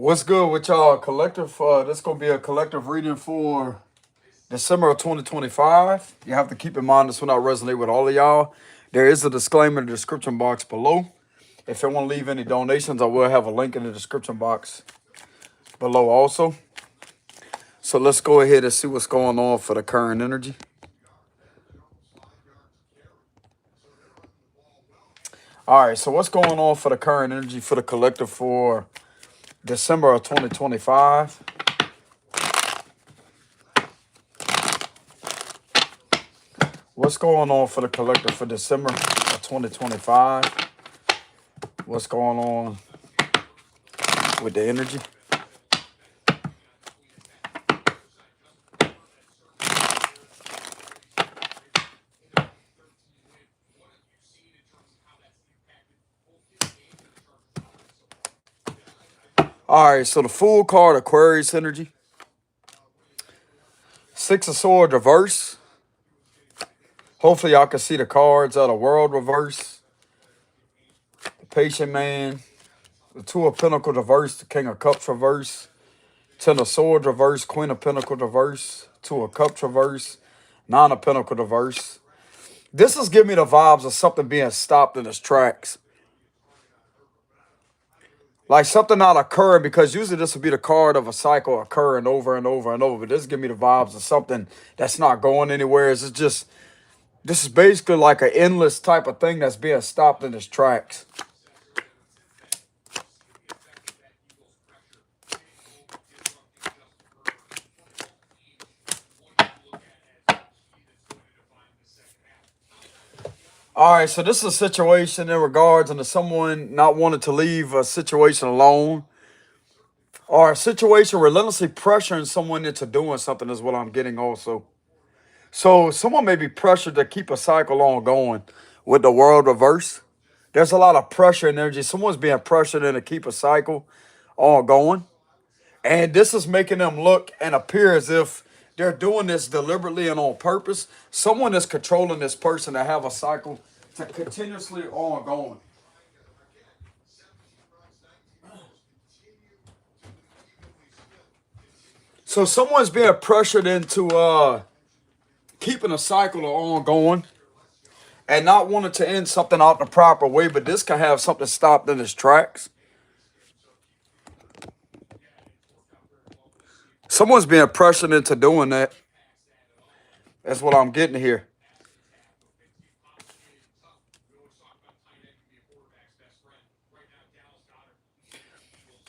What's good with y'all? Collective. This gonna be a collective reading for December of 2025. You have to keep in mind this will not resonate with all of y'all. There is a disclaimer in the description box below. If you want to leave any donations, I will have a link in the description box below also. So let's go ahead and see what's going on for the current energy. All right, so what's going on for the current energy for the collective for December of 2025? What's going on for the collective for December of 2025? What's going on with the energy? All right, so the Fool card, Aquarius energy. Six of Swords reverse. Hopefully y'all can see the cards of the World reverse. The Patient Man. The Two of Pentacles reverse. The King of Cups reverse. Ten of Swords reverse. Queen of Pentacles reverse. Two of Cups reverse. Nine of Pentacles reverse. This is giving me the vibes of something being stopped in its tracks. Like something not occurring, because usually this would be the card of a cycle occurring over and over and over. But this give me the vibes of something that's not going anywhere. It's just, this is basically like an endless type of thing that's being stopped in its tracks. All right, so this is a situation in regards to someone not wanting to leave a situation alone, or a situation relentlessly pressuring someone into doing something is what I'm getting also. So someone may be pressured to keep a cycle on going with the World reverse. There's a lot of pressure and energy. Someone's being pressured in to keep a cycle on going. And this is making them look and appear as if they're doing this deliberately and on purpose. Someone is controlling this person to have a cycle to continuously on going. So someone's being pressured into keeping a cycle on going and not wanting to end something out the proper way, but this can have something stopped in its tracks. Someone's being pressured into doing that. That's what I'm getting here.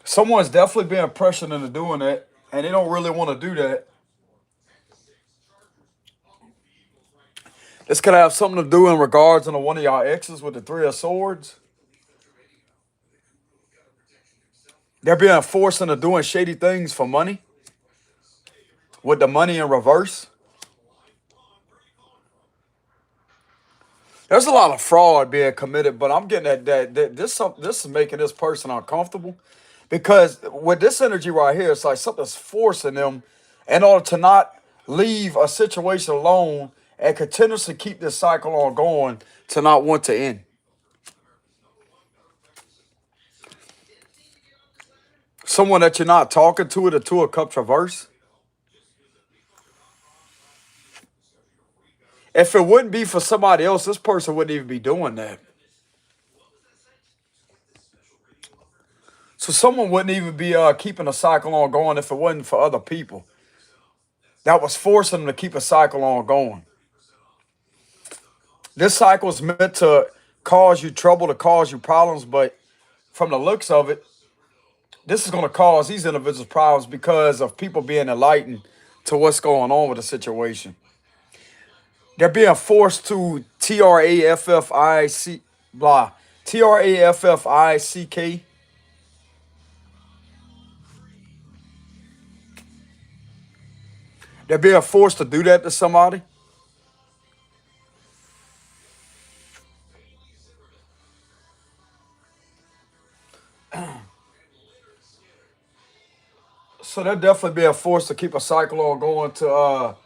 Someone's definitely being pressured into doing that, and they don't really want to do that. This could have something to do in regards to one of y'all exes with the Three of Swords. They're being forced into doing shady things for money, with the money in reverse. There's a lot of fraud being committed, but I'm getting that this is making this person uncomfortable, because with this energy right here, it's like something's forcing them in order to not leave a situation alone and continuously keep this cycle on going, to not want to end. Someone that you're not talking to, the Two of Cups reverse. If it wouldn't be for somebody else, this person wouldn't even be doing that. So someone wouldn't even be keeping a cycle on going if it wasn't for other people that was forcing them to keep a cycle on going. This cycle is meant to cause you trouble, to cause you problems, but from the looks of it, this is going to cause these individuals problems because of people being enlightened to what's going on with the situation. They're being forced to Traffic. They're being forced to do that to somebody. So they're definitely being forced to keep a cycle on going to Traffic.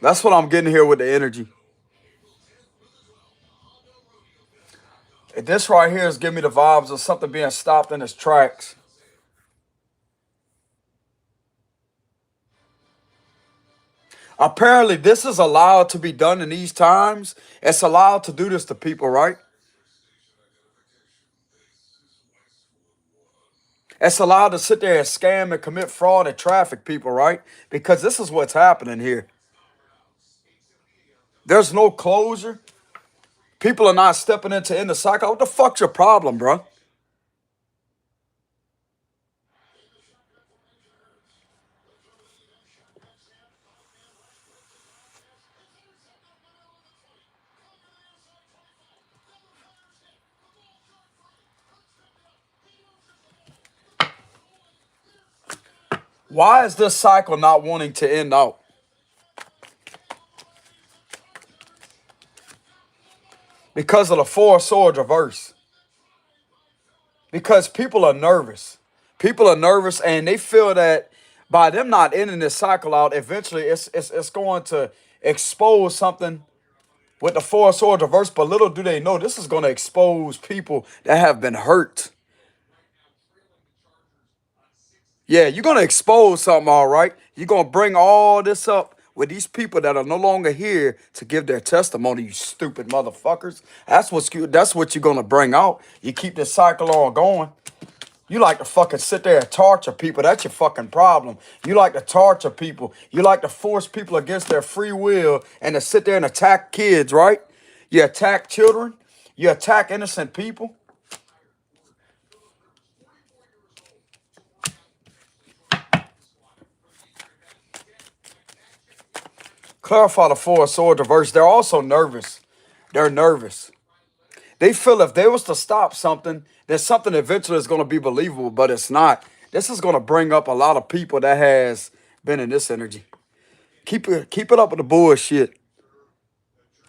That's what I'm getting here with the energy. And this right here is giving me the vibes of something being stopped in its tracks. Apparently, this is allowed to be done in these times. It's allowed to do this to people, right? It's allowed to sit there and scam and commit fraud and traffic people, right? Because this is what's happening here. There's no closure. People are not stepping into in the cycle. What the fuck's your problem, bro? Why is this cycle not wanting to end out? Because of the four swords reverse. Because people are nervous. People are nervous and they feel that by them not ending this cycle out, eventually it's going to expose something with the four swords reverse. But little do they know this is going to expose people that have been hurt. Yeah, you're going to expose something, all right? You're going to bring all this up with these people that are no longer here to give their testimony, you stupid motherfuckers. That's what you're going to bring out. You keep this cycle on going. You like to fucking sit there and torture people. That's your fucking problem. You like to torture people. You like to force people against their free will and to sit there and attack kids, right? You attack children. You attack innocent people. Clarify the four sword reverse. They're also nervous. They're nervous. They feel if they was to stop something, then something eventually is going to be believable, but it's not. This is going to bring up a lot of people that has been in this energy. Keep it up with the bullshit.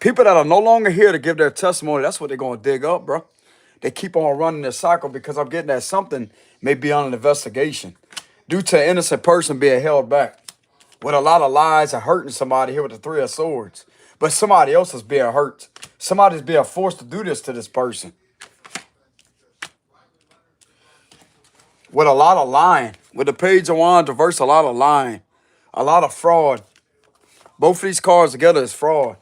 People that are no longer here to give their testimony, that's what they're going to dig up, bro. They keep on running this cycle because I'm getting that something may be on an investigation due to an innocent person being held back with a lot of lies and hurting somebody here with the three of swords. But somebody else is being hurt. Somebody's being forced to do this to this person. With a lot of lying. With the page of wands reverse, a lot of lying. A lot of fraud. Both of these cards together is fraud.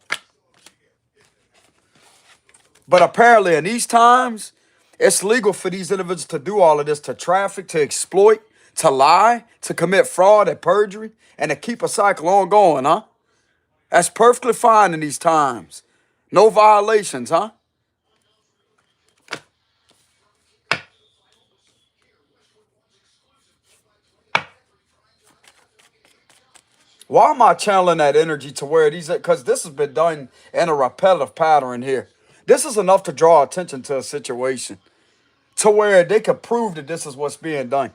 But apparently in these times, it's legal for these individuals to do all of this, to traffic, to exploit, to lie, to commit fraud and perjury, and to keep a cycle on going, huh? That's perfectly fine in these times. No violations, huh? Why am I channeling that energy to where these, because this has been done in a repetitive pattern here. This is enough to draw attention to a situation to where they could prove that this is what's being done.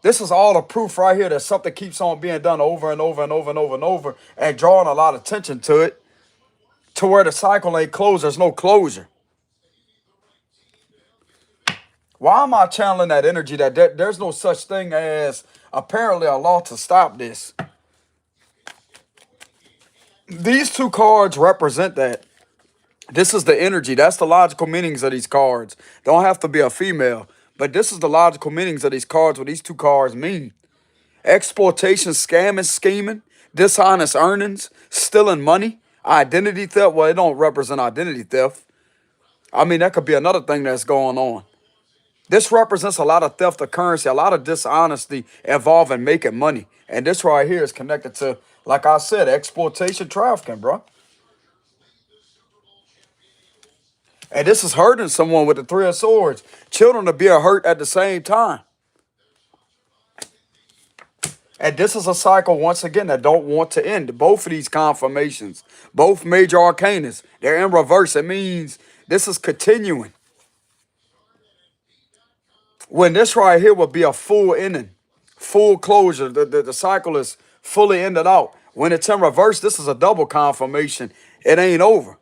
This is all the proof right here that something keeps on being done over and over and over and over and over and drawing a lot of attention to it to where the cycle ain't closed. There's no closure. Why am I channeling that energy that there's no such thing as apparently a law to stop this? These two cards represent that. This is the energy. That's the logical meanings of these cards. Don't have to be a female, but this is the logical meanings of these cards, what these two cards mean. Exploitation, scamming, scheming, dishonest earnings, stealing money, identity theft. Well, it don't represent identity theft. I mean, that could be another thing that's going on. This represents a lot of theft of currency, a lot of dishonesty involved in making money. And this right here is connected to, like I said, exploitation, trafficking, bro. And this is hurting someone with the three of swords. Children are being hurt at the same time. And this is a cycle, once again, that don't want to end. Both of these confirmations, both major arcanas, they're in reverse. It means this is continuing. When this right here will be a full ending, full closure, the cycle is fully ended out. When it's in reverse, this is a double confirmation. It ain't over.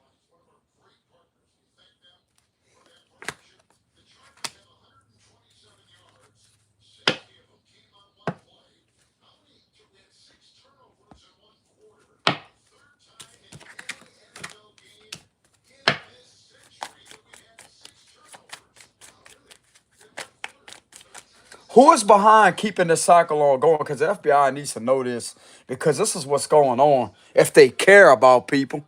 Who is behind keeping this cycle on going? Because the FBI needs to know this, because this is what's going on if they care about people.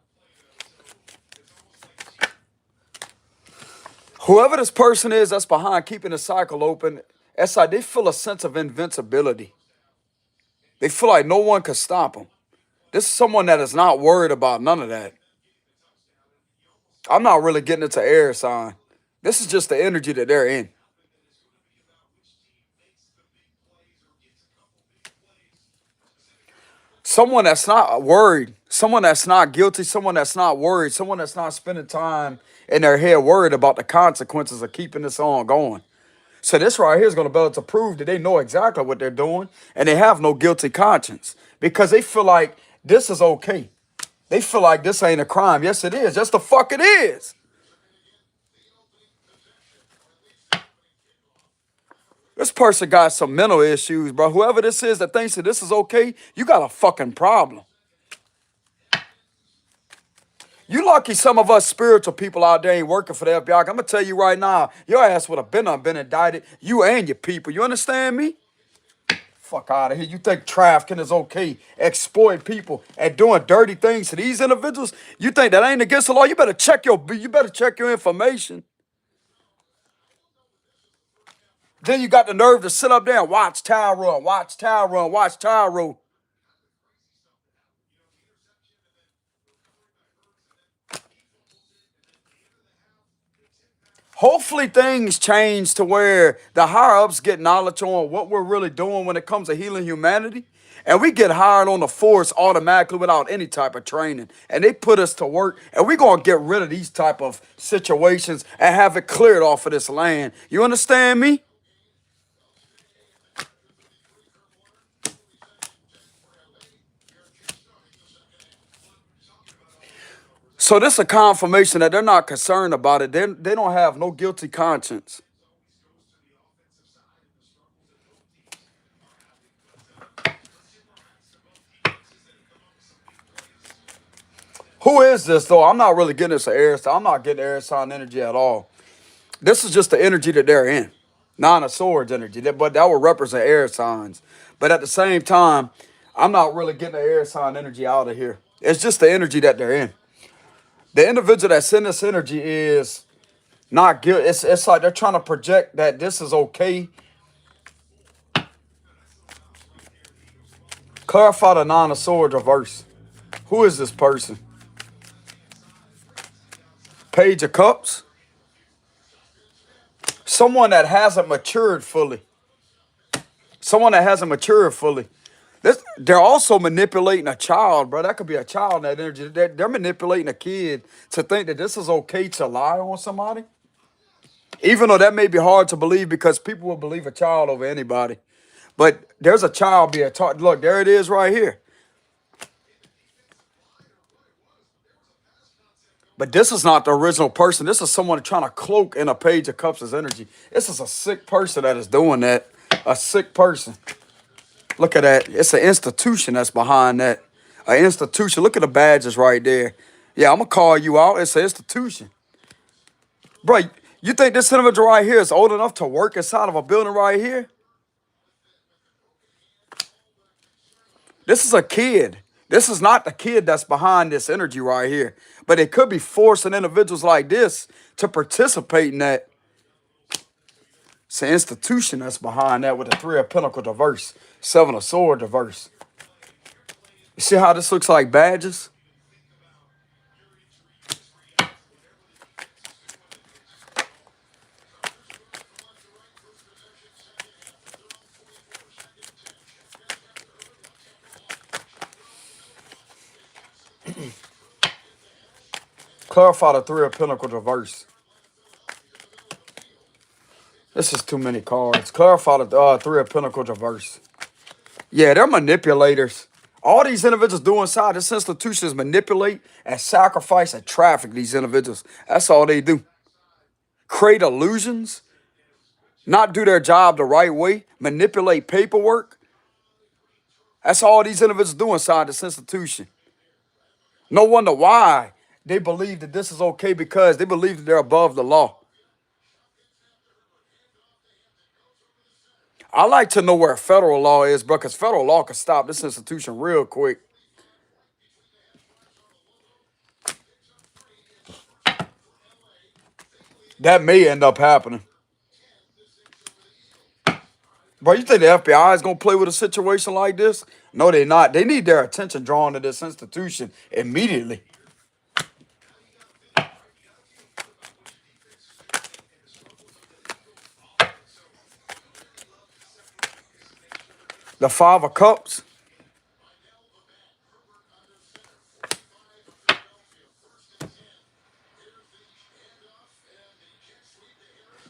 Whoever this person is that's behind keeping the cycle open, it's like they feel a sense of invincibility. They feel like no one can stop them. This is someone that is not worried about none of that. I'm not really getting into air sign. This is just the energy that they're in. Someone that's not worried, someone that's not guilty, someone that's not worried, someone that's not spending time in their head worried about the consequences of keeping this on going. So this right here is going to be able to prove that they know exactly what they're doing and they have no guilty conscience because they feel like this is okay. They feel like this ain't a crime. Yes, it is. Yes, the fuck it is. This person got some mental issues, bro. Whoever this is that thinks that this is okay, you got a fucking problem. You lucky some of us spiritual people out there ain't working for the FBI. I'm going to tell you right now, your ass would have been indicted. You and your people. You understand me? Fuck out of here. You think trafficking is okay? Exploit people and doing dirty things to these individuals? You think that ain't against the law? You better check your information. Then you got the nerve to sit up there and watch Tyrone, watch Tyrone, watch Tyrone. Hopefully things change to where the higher ups get knowledge on what we're really doing when it comes to healing humanity. And we get hired on the force automatically without any type of training. And they put us to work. And we're going to get rid of these type of situations and have it cleared off of this land. You understand me? So this is a confirmation that they're not concerned about it. They don't have no guilty conscience. Who is this though? I'm not really getting this air sign. I'm not getting air sign energy at all. This is just the energy that they're in. Nine of Swords energy. But that would represent air signs. But at the same time, I'm not really getting the air sign energy out of here. It's just the energy that they're in. The individual that's in this energy is not guilty. It's like they're trying to project that this is okay. Clarify the Nine of Swords reverse. Who is this person? Page of Cups. Someone that hasn't matured fully. Someone that hasn't matured fully. They're also manipulating a child, bro. That could be a child in that energy. They're manipulating a kid to think that this is okay to lie on somebody. Even though that may be hard to believe because people will believe a child over anybody. But there's a child being taught. Look, there it is right here. But this is not the original person. This is someone trying to cloak in a Page of Cups' energy. This is a sick person that is doing that. A sick person. Look at that. It's an institution that's behind that. An institution. Look at the badges right there. Yeah, I'm going to call you out. It's an institution. Bro, you think this individual right here is old enough to work inside of a building right here? This is a kid. This is not the kid that's behind this energy right here. But it could be forcing individuals like this to participate in that. It's an institution that's behind that with the Three of Pentacles reverse, Seven of Swords reverse. You see how this looks like badges? Clarify the Three of Pentacles reverse. This is too many cards. Clarify the Three of Pentacles reverse. Yeah, they're manipulators. All these individuals do inside this institution is manipulate and sacrifice and traffic these individuals. That's all they do. Create illusions, not do their job the right way, manipulate paperwork. That's all these individuals do inside this institution. No wonder why they believe that this is okay, because they believe that they're above the law. I like to know where federal law is, bro, because federal law can stop this institution real quick. That may end up happening. Bro, you think the FBI is going to play with a situation like this? No, they're not. They need their attention drawn to this institution immediately. The Five of Cups.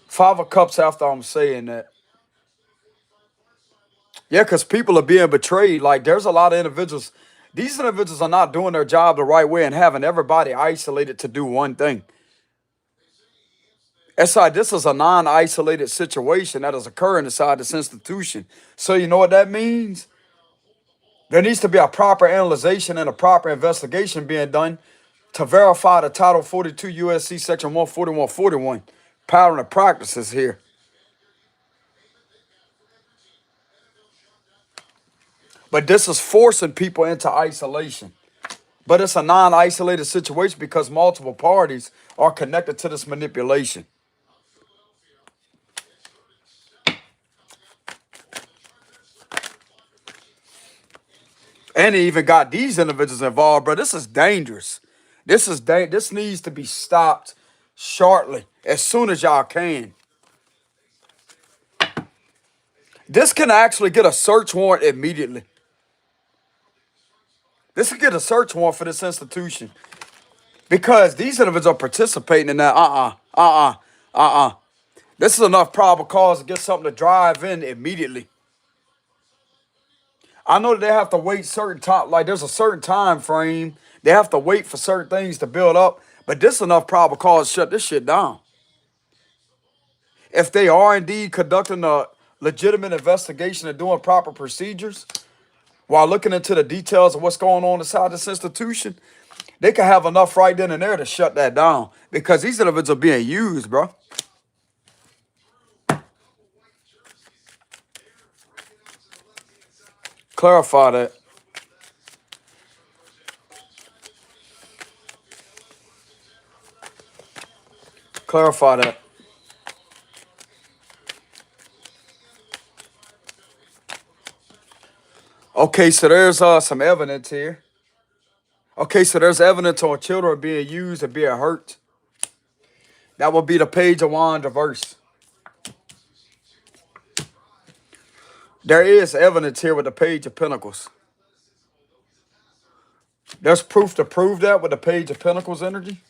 Five of Cups after I'm saying that. Yeah, because people are being betrayed. Like, there's a lot of individuals. These individuals are not doing their job the right way and having everybody isolated to do one thing. SI, this is a non-isolated situation that is occurring inside this institution. So you know what that means? There needs to be a proper analyzation and a proper investigation being done to verify the Title 42 USC Section 14141 pattern of practices here. But this is forcing people into isolation. But it's a non-isolated situation because multiple parties are connected to this manipulation. And they even got these individuals involved, bro. This is dangerous. This needs to be stopped shortly, as soon as y'all can. This can actually get a search warrant immediately. This can get a search warrant for this institution. Because these individuals are participating in that. This is enough probable cause to get something to drive in immediately. I know that they have to wait certain time, like there's a certain time frame. They have to wait for certain things to build up. But this is enough probable cause to shut this shit down. If they are indeed conducting a legitimate investigation and doing proper procedures while looking into the details of what's going on inside this institution, they can have enough right then and there to shut that down. Because these individuals are being used, bro. Clarify that. Clarify that. Okay, so there's some evidence here. Okay, so there's evidence on children being used and being hurt. That would be the Page of Wands reverse. There is evidence here with the Page of Pentacles. There's proof to prove that with the Page of Pentacles energy.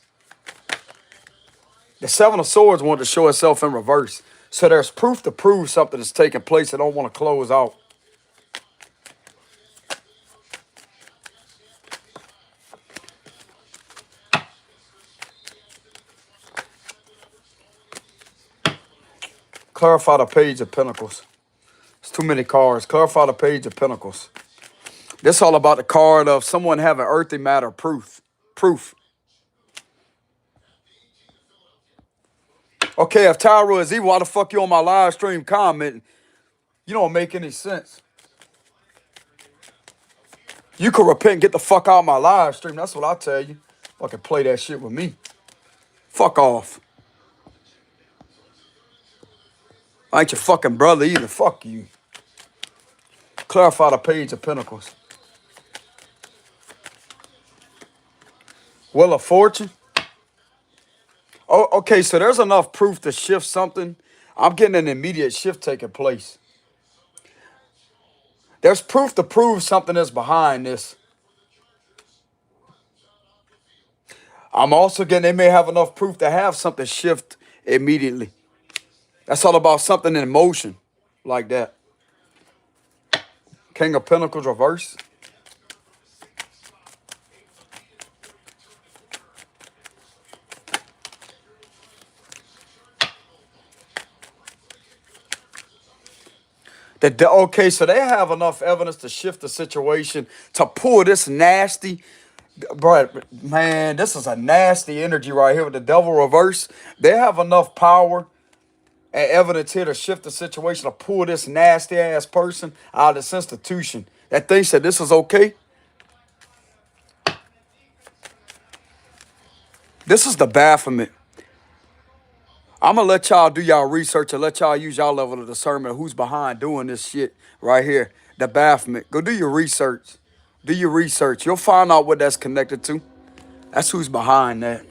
The Seven of Swords wanted to show itself in reverse. So there's proof to prove something is taking place. I don't want to close out. Clarify the Page of Pentacles. It's too many cards. Clarify the Page of Pentacles. This is all about the card of someone having earthly matter proof. Proof. Okay, if Tyra is evil, why the fuck you on my live stream commenting? You don't make any sense. You could repent and get the fuck out of my live stream. That's what I tell you. Fucking play that shit with me. Fuck off. I ain't your fucking brother either. Fuck you. Clarify the Page of Pentacles. Wheel of Fortune. Oh, okay, so there's enough proof to shift something. I'm getting an immediate shift taking place. There's proof to prove something is behind this. I'm also getting they may have enough proof to have something shift immediately. That's all about something in motion like that. King of Pentacles reverse. Okay, so they have enough evidence to shift the situation, to pull this nasty, bro, man, this is a nasty energy right here with the devil reverse. They have enough power and evidence here to shift the situation, to pull this nasty ass person out of this institution that thinks that this is okay. This is the Baphomet. I'm going to let y'all do y'all research and let y'all use y'all level of discernment of who's behind doing this shit right here. The Baphomet. Go do your research. Do your research. You'll find out what that's connected to. That's who's behind that.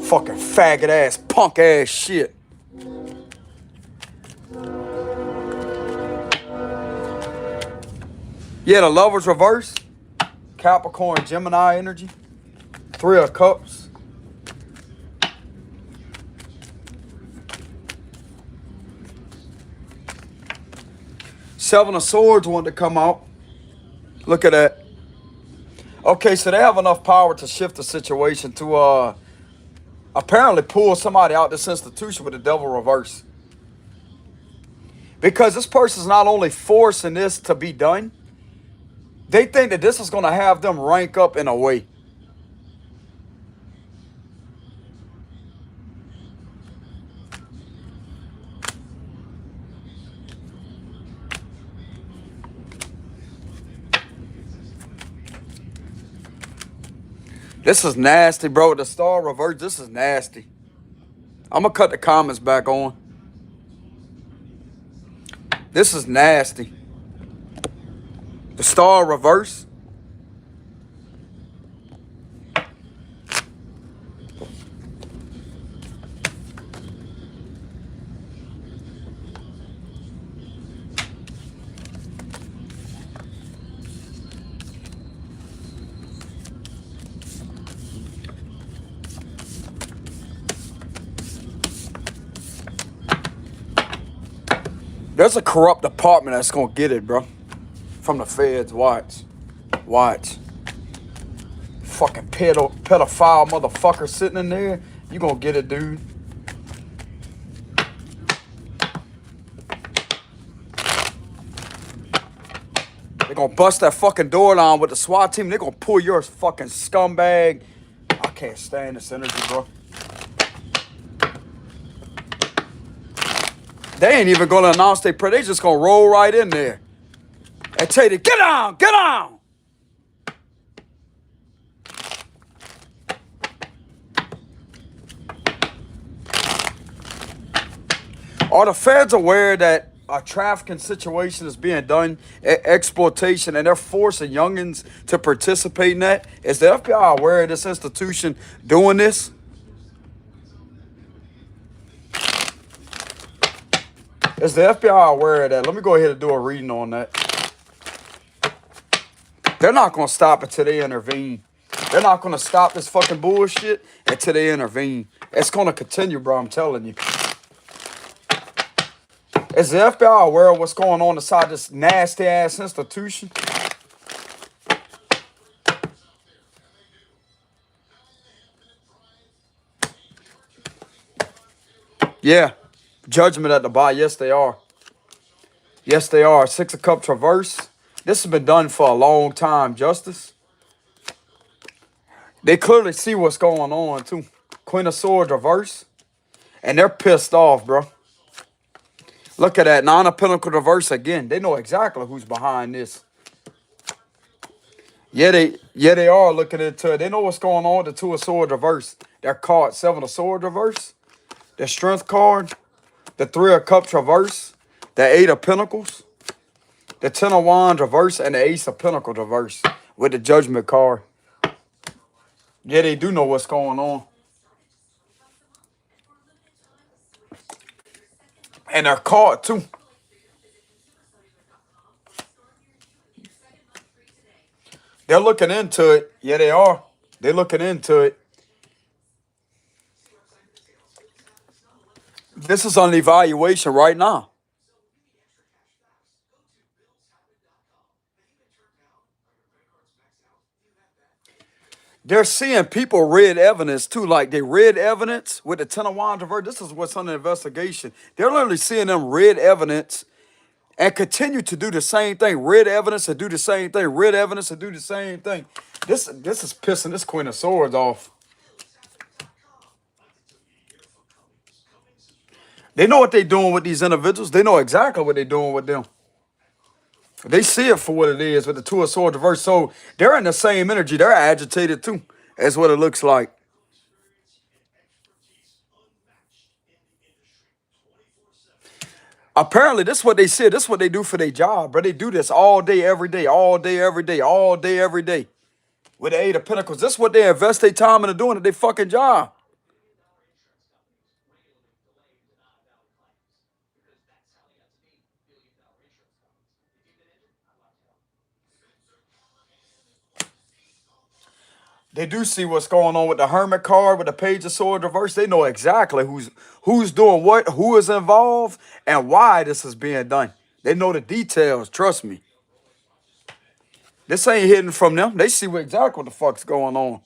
Fucking faggot ass, punk ass shit. Yeah, the Lover's reverse. Capricorn, Gemini energy. 3 of Cups. Seven of Swords wanted to come out. Look at that. Okay, so they have enough power to shift the situation to apparently pull somebody out this institution with the Devil reverse. Because this person's not only forcing this to be done, they think that this is going to have them rank up in a way. This is nasty, bro. The Star reverse, this is nasty. I'm going to cut the comments back on. This is nasty. The Star reverse. There's a corrupt department that's going to get it, bro. From the feds. Watch. Watch. Fucking pedophile motherfucker sitting in there. You going to get it, dude. They're going to bust that fucking door down with the SWAT team. They're going to pull your fucking scumbag. I can't stand this energy, bro. They ain't even going to announce their prayer. They just going to roll right in there and tell you, get on, get on. Are the feds aware that a trafficking situation is being done, exploitation, and they're forcing youngins to participate in that? Is the FBI aware of this institution doing this? Is the FBI aware of that? Let me go ahead and do a reading on that. They're not going to stop until they intervene. They're not going to stop this fucking bullshit until they intervene. It's going to continue, bro, I'm telling you. Is the FBI aware of what's going on inside this nasty-ass institution? Yeah. Judgment at the bottom. Yes, they are. Yes, they are. 6 of Cups reverse. This has been done for a long time, Justice. They clearly see what's going on, too. Queen of Swords reverse. And they're pissed off, bro. Look at that. 9 of Pentacles reverse again. They know exactly who's behind this. Yeah, they are looking into it. They know what's going on with the 2 of Swords reverse. They're caught. 7 of Swords reverse. The Strength card. The 3 of Cups reverse. The 8 of Pentacles. The 10 of Wands reverse. And the Ace of Pentacles reverse. With the Judgment card. Yeah, they do know what's going on. And they're caught, too. They're looking into it. Yeah, they are. They're looking into it. This is on evaluation right now. They're seeing people read evidence too. Like they read evidence with the 10 of Wands reverse. This is what's under investigation. They're literally seeing them read evidence and continue to do the same thing. Read evidence and do the same thing. Read evidence and do the same thing. This is pissing this Queen of Swords off. They know what they're doing with these individuals. They know exactly what they're doing with them. They see it for what it is with the Two of Swords reverse. So they're in the same energy. They're agitated too. That's what it looks like. Apparently, this is what they said. This is what they do for their job, bro. They do this all day, every day, all day, every day, all day, every day. With the Eight of Pentacles. This is what they invest their time into doing at their fucking job. They do see what's going on with the Hermit card, with the Page of Swords reverse. They know exactly who's doing what, who is involved, and why this is being done. They know the details, trust me. This ain't hidden from them. They see exactly what the fuck's going on.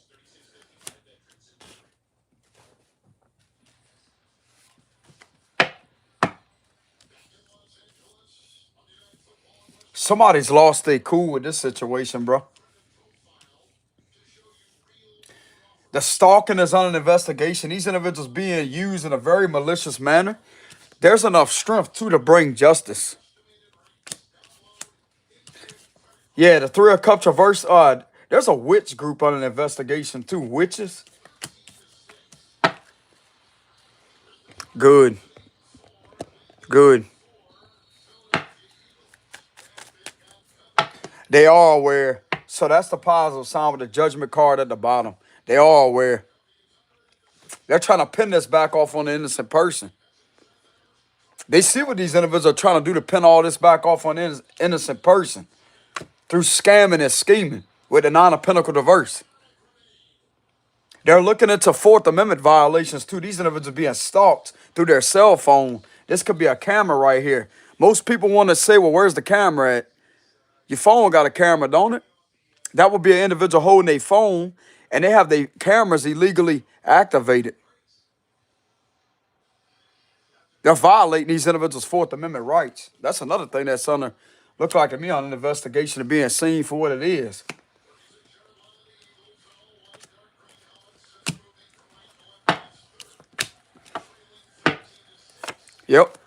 Somebody's lost their cool with this situation, bro. The stalking is under investigation. These individuals being used in a very malicious manner. There's enough strength, too, to bring justice. Yeah, the Three of Cups reverse. There's a witch group under investigation, too. Witches. Good. Good. They are aware. So that's the positive sign with the Judgment card at the bottom. They are aware. They're trying to pin this back off on the innocent person. They see what these individuals are trying to do to pin all this back off on the innocent person through scamming and scheming with the Nine of Pentacles reverse. They're looking into Fourth Amendment violations too. These individuals are being stalked through their cell phone. This could be a camera right here. Most people want to say, well, where's the camera at? Your phone got a camera, don't it? That would be an individual holding a phone and they have their cameras illegally activated. They're violating these individuals' Fourth Amendment rights. That's another thing that's under, look like to me, on an investigation of being seen for what it is. Yep.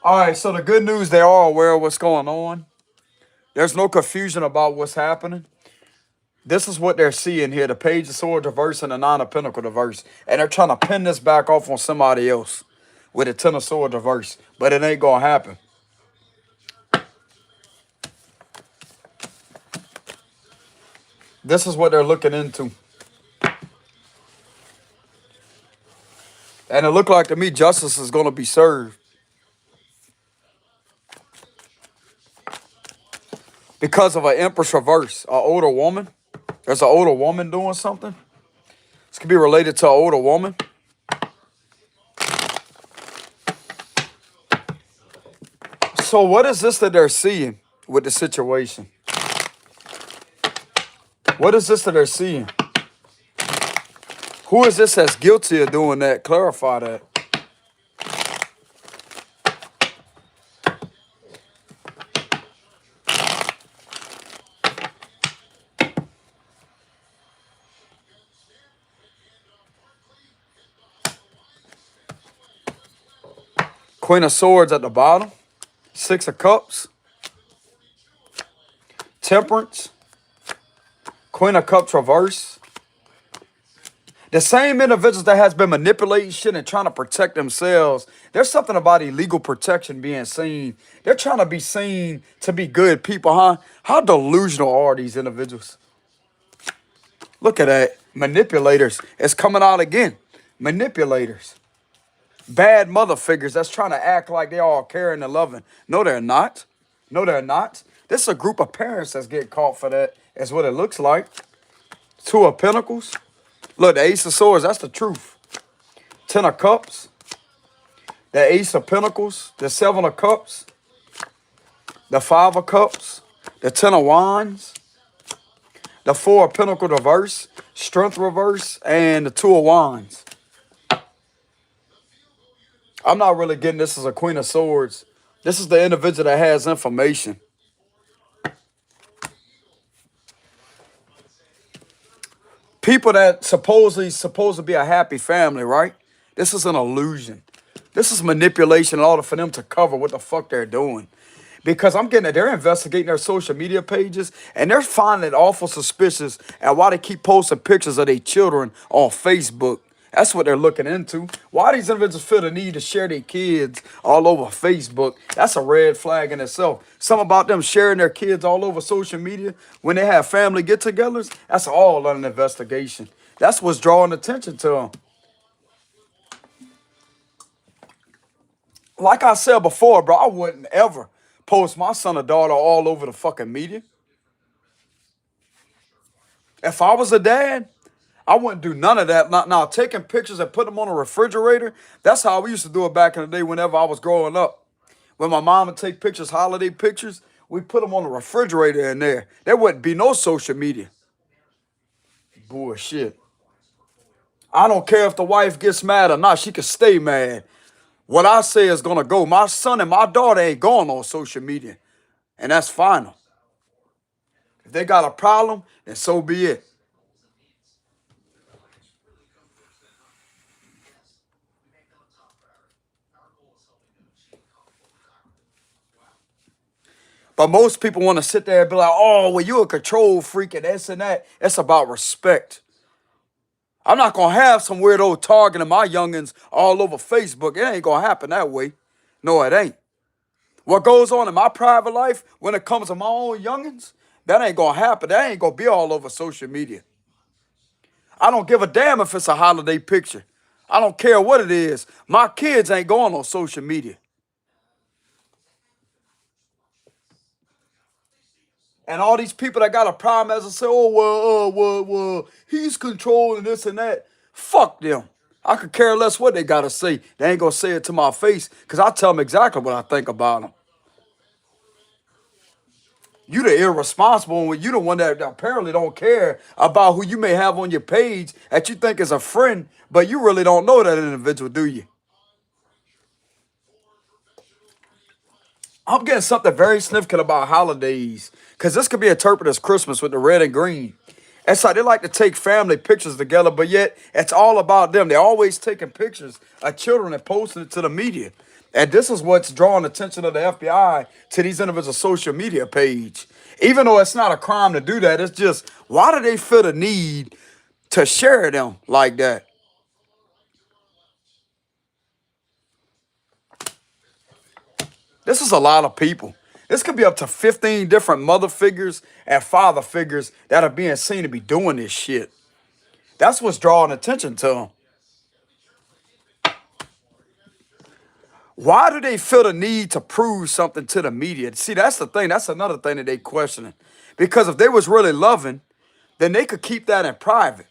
All right, so the good news, they are aware of what's going on. There's no confusion about what's happening. This is what they're seeing here, the Page of Swords reverse and the Nine of Pentacles reverse. And they're trying to pin this back off on somebody else with the Ten of Swords reverse. But it ain't going to happen. This is what they're looking into. And it looked like to me justice is going to be served. Because of an Empress reverse, an older woman. There's an older woman doing something. This could be related to an older woman. So what is this that they're seeing with the situation? What is this that they're seeing? Who is this that's guilty of doing that? Clarify that. Queen of Swords at the bottom. Six of Cups. Temperance. Queen of Cups reverse. The same individuals that has been manipulating shit and trying to protect themselves. There's something about illegal protection being seen. They're trying to be seen to be good people, huh? How delusional are these individuals? Look at that. Manipulators. It's coming out again. Manipulators. Bad mother figures that's trying to act like they all caring and loving. No, they're not. No, they're not. This is a group of parents that's getting caught for that. That's what it looks like. Two of Pentacles. Look, the Ace of Swords, that's the truth. Ten of Cups. The Ace of Pentacles. The Seven of Cups. The Five of Cups. The Ten of Wands. The Four of Pentacles reverse, Strength reverse, and the Two of Wands. I'm not really getting this as a Queen of Swords. This is the individual that has information. People that supposedly supposed to be a happy family, right? This is an illusion. This is manipulation in order for them to cover what the fuck they're doing. Because I'm getting that they're investigating their social media pages and they're finding it awful suspicious at why they keep posting pictures of their children on Facebook. That's what they're looking into. Why these individuals feel the need to share their kids all over Facebook? That's a red flag in itself. Something about them sharing their kids all over social media when they have family get-togethers, that's all under investigation. That's what's drawing attention to them. Like I said before, bro, I wouldn't ever post my son or daughter all over the fucking media. If I was a dad, I wouldn't do none of that. Now, taking pictures and putting them on a refrigerator, that's how we used to do it back in the day whenever I was growing up. When my mom would take pictures, holiday pictures, we put them on the refrigerator in there. There wouldn't be no social media. Bullshit. I don't care if the wife gets mad or not. She can stay mad. What I say is going to go. My son and my daughter ain't going on social media. And that's final. If they got a problem, then so be it. But most people want to sit there and be like, oh, well, you a control freak and this and that. It's about respect. I'm not going to have some weirdo targeting my youngins all over Facebook. It ain't going to happen that way. No, it ain't. What goes on in my private life when it comes to my own youngins, that ain't going to happen. That ain't going to be all over social media. I don't give a damn if it's a holiday picture. I don't care what it is. My kids ain't going on social media. And all these people that got a problem as I say, oh, well, he's controlling this and that. Fuck them. I could care less what they got to say. They ain't going to say it to my face because I tell them exactly what I think about them. You the irresponsible one. You the one that apparently don't care about who you may have on your page that you think is a friend, but you really don't know that individual, do you? I'm getting something very significant about holidays because this could be interpreted as Christmas with the red and green. It's like they like to take family pictures together, but yet it's all about them. They're always taking pictures of children and posting it to the media. And this is what's drawing attention of the FBI to these individuals' social media page. Even though it's not a crime to do that, it's just, why do they feel the need to share them like that? This is a lot of people. This could be up to 15 different mother figures and father figures that are being seen to be doing this shit. That's what's drawing attention to them. Why do they feel the need to prove something to the media? See, that's the thing. That's another thing that they questioning. Because if they was really loving, then they could keep that in private.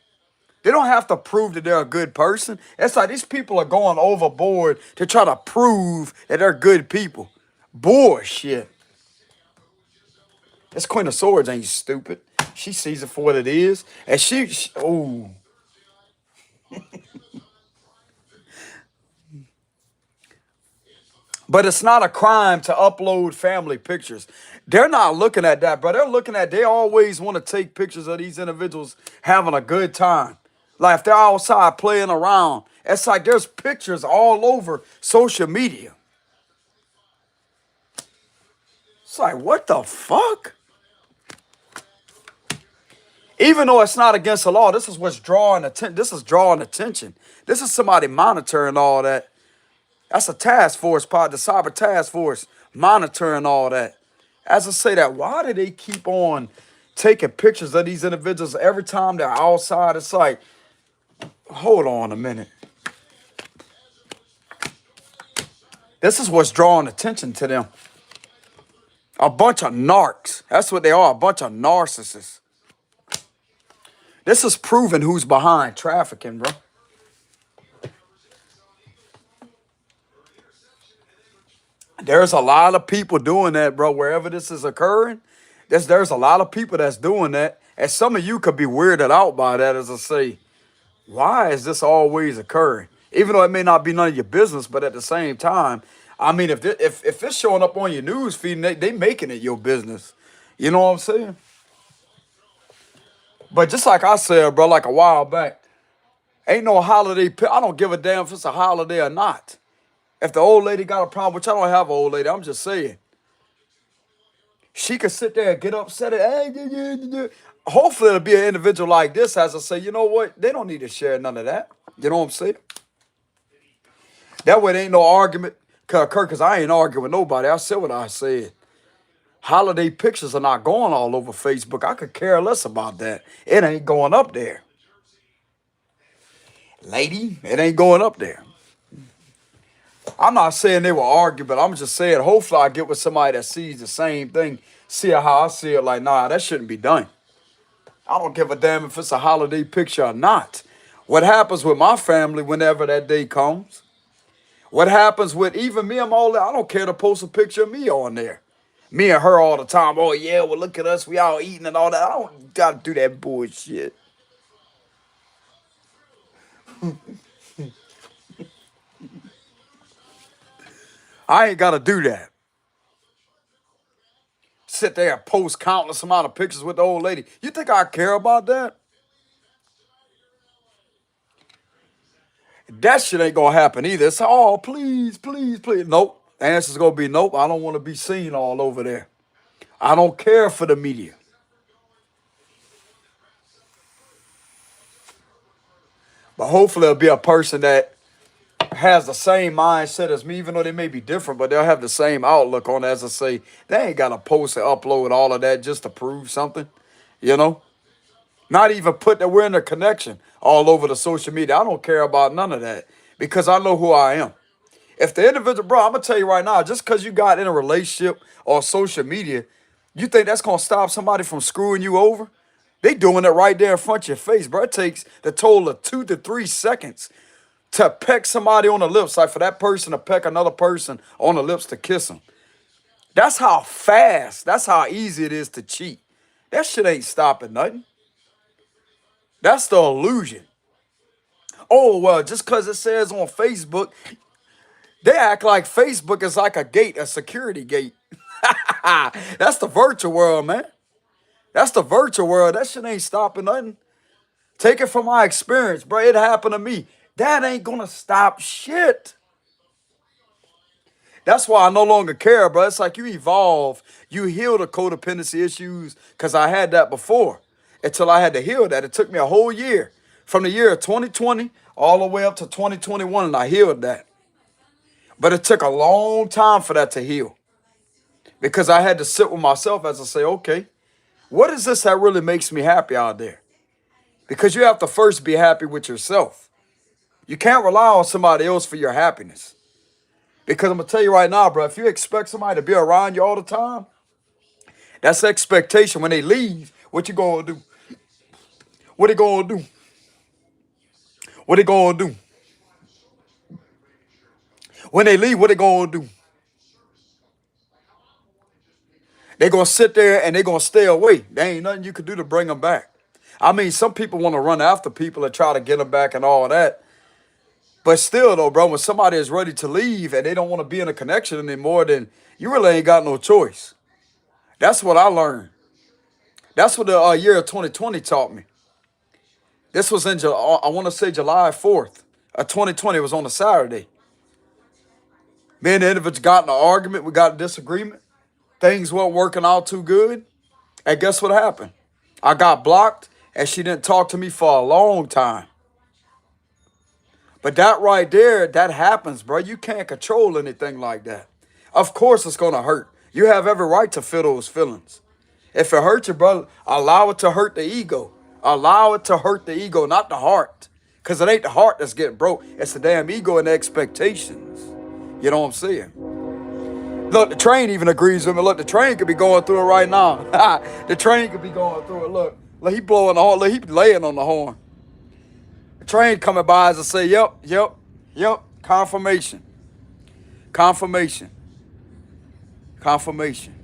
They don't have to prove that they're a good person. It's like these people are going overboard to try to prove that they're good people. Bullshit. This Queen of Swords ain't stupid. She sees it for what it is. And ooh. But it's not a crime to upload family pictures. They're not looking at that, bro. They're looking at, they always want to take pictures of these individuals having a good time. Like if they're outside playing around, it's like there's pictures all over social media. It's like, what the fuck? Even though it's not against the law, this is what's drawing attention. This is drawing attention. This is somebody monitoring all that. That's a task force part, the cyber task force, monitoring all that. As I say that, why do they keep on taking pictures of these individuals every time they're outside? It's like, hold on a minute. This is what's drawing attention to them. A bunch of narcs. That's what they are, a bunch of narcissists. This is proving who's behind trafficking, bro. There's a lot of people doing that, bro. Wherever this is occurring, there's a lot of people that's doing that. And some of you could be weirded out by that, as I say, why is this always occurring? Even though it may not be none of your business, but at the same time, I mean, if it's showing up on your news feed, and they making it your business. You know what I'm saying? But just like I said, bro, like a while back, ain't no holiday. I don't give a damn if it's a holiday or not. If the old lady got a problem, which I don't have an old lady, I'm just saying, she could sit there and get upset. Hopefully, it'll be an individual like this, as I say, you know what? They don't need to share none of that. You know what I'm saying? That way, there ain't no argument occur, because I ain't arguing with nobody. I said what I said. Holiday pictures are not going all over Facebook. I could care less about that. It ain't going up there. Lady, it ain't going up there. I'm not saying they will argue, but I'm just saying, hopefully I get with somebody that sees the same thing, see how I see it, like, nah, that shouldn't be done. I don't give a damn if it's a holiday picture or not. What happens with my family whenever that day comes? What happens with even me and all that? I don't care to post a picture of me on there. Me and her all the time. Oh, yeah, well, look at us. We all eating and all that. I don't got to do that bullshit. I ain't got to do that. Sit there and post countless amount of pictures with the old lady. You think I care about that? That shit ain't gonna happen either. It's, oh, please, please, please. Nope. The answer's gonna be nope. I don't want to be seen all over there. I don't care for the media. But hopefully it'll be a person that has the same mindset as me, even though they may be different, but they'll have the same outlook on it. As I say, they ain't got to post and upload all of that just to prove something, you know? Not even put that we're in a connection all over the social media. I don't care about none of that because I know who I am. If the individual, bro, I'm going to tell you right now, just because you got in a relationship or social media, you think that's going to stop somebody from screwing you over? They doing it right there in front of your face, bro. It takes the total of 2 to 3 seconds to peck somebody on the lips, like for that person to peck another person on the lips to kiss them. That's how fast, that's how easy it is to cheat. That shit ain't stopping nothing. That's the illusion. Oh, well, just because it says on Facebook, they act like Facebook is like a gate, a security gate. That's the virtual world, man. That's the virtual world. That shit ain't stopping nothing. Take it from my experience, bro. It happened to me. That ain't gonna stop shit. That's why I no longer care, bro. It's like you evolve, you heal the codependency issues, because I had that before. Until I had to heal that. It took me a whole year. From the year of 2020 all the way up to 2021, and I healed that. But it took a long time for that to heal. Because I had to sit with myself as I say, okay, what is this that really makes me happy out there? Because you have to first be happy with yourself. You can't rely on somebody else for your happiness. Because I'm going to tell you right now, bro, if you expect somebody to be around you all the time, that's expectation. When they leave, what you going to do? What they going to do? What they going to do? When they leave, what they going to do? They going to sit there and they going to stay away. There ain't nothing you can do to bring them back. I mean, some people want to run after people and try to get them back and all that. But still, though, bro, when somebody is ready to leave and they don't want to be in a connection anymore, then you really ain't got no choice. That's what I learned. That's what the year of 2020 taught me. This was in, I want to say July 4th of 2020. It was on a Saturday. Me and the individual got in an argument. We got a disagreement. Things weren't working out too good. And guess what happened? I got blocked and she didn't talk to me for a long time. But that right there, that happens, bro. You can't control anything like that. Of course it's going to hurt. You have every right to feel those feelings. If it hurts you, brother, allow it to hurt the ego. Allow it to hurt the ego, not the heart. Because it ain't the heart that's getting broke. It's the damn ego and the expectations. You know what I'm saying? Look, the train even agrees with me. Look, the train could be going through it right now. The train could be going through it. Look, he blowing the horn. Look, he laying on the horn. The train coming by as I say, yep. Confirmation. Confirmation. Confirmation.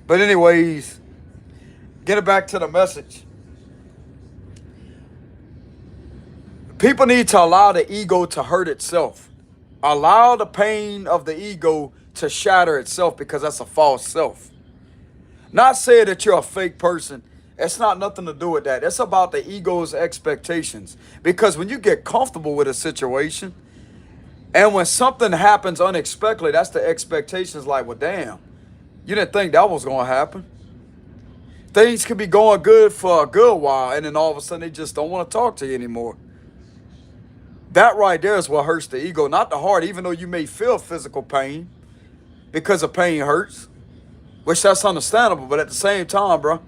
But anyways, Get it back to the message. People need to allow the ego to hurt itself. Allow the pain of the ego to shatter itself because that's a false self. Not saying that you're a fake person. It's not nothing to do with that. It's about the ego's expectations. Because when you get comfortable with a situation, and when something happens unexpectedly, that's the expectations like, well, damn, you didn't think that was going to happen. Things could be going good for a good while, and then all of a sudden they just don't want to talk to you anymore. That right there is what hurts the ego, not the heart, even though you may feel physical pain because the pain hurts, which that's understandable. But at the same time, bro,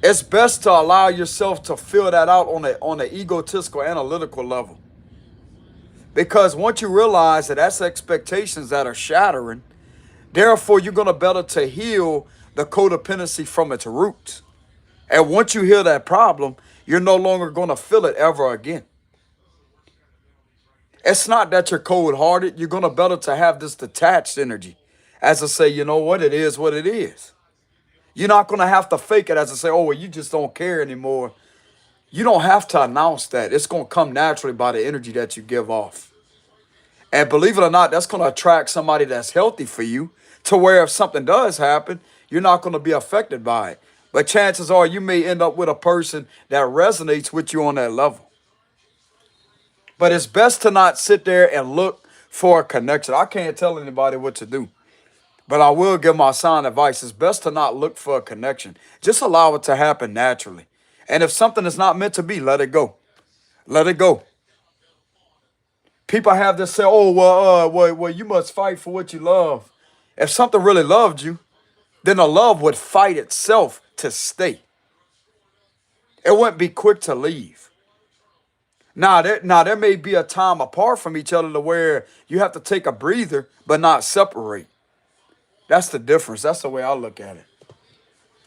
it's best to allow yourself to feel that out on the egotistical, analytical level. Because once you realize that that's expectations that are shattering, therefore you're going to better to heal the codependency from its roots. And once you heal that problem, you're no longer going to feel it ever again. It's not that you're cold-hearted. You're going to better to have this detached energy. As I say, you know what? It is what it is. You're not going to have to fake it as I say, oh, well, you just don't care anymore. You don't have to announce that. It's going to come naturally by the energy that you give off. And believe it or not, that's going to attract somebody that's healthy for you to where if something does happen, you're not going to be affected by it. But chances are you may end up with a person that resonates with you on that level. But it's best to not sit there and look for a connection. I can't tell anybody what to do. But I will give my sound advice. It's best to not look for a connection. Just allow it to happen naturally. And if something is not meant to be, let it go. Let it go. People have this say, oh, well, you must fight for what you love. If something really loved you, then the love would fight itself to stay. It wouldn't be quick to leave. Now there may be a time apart from each other to where you have to take a breather, but not separate. That's the difference. That's the way I look at it.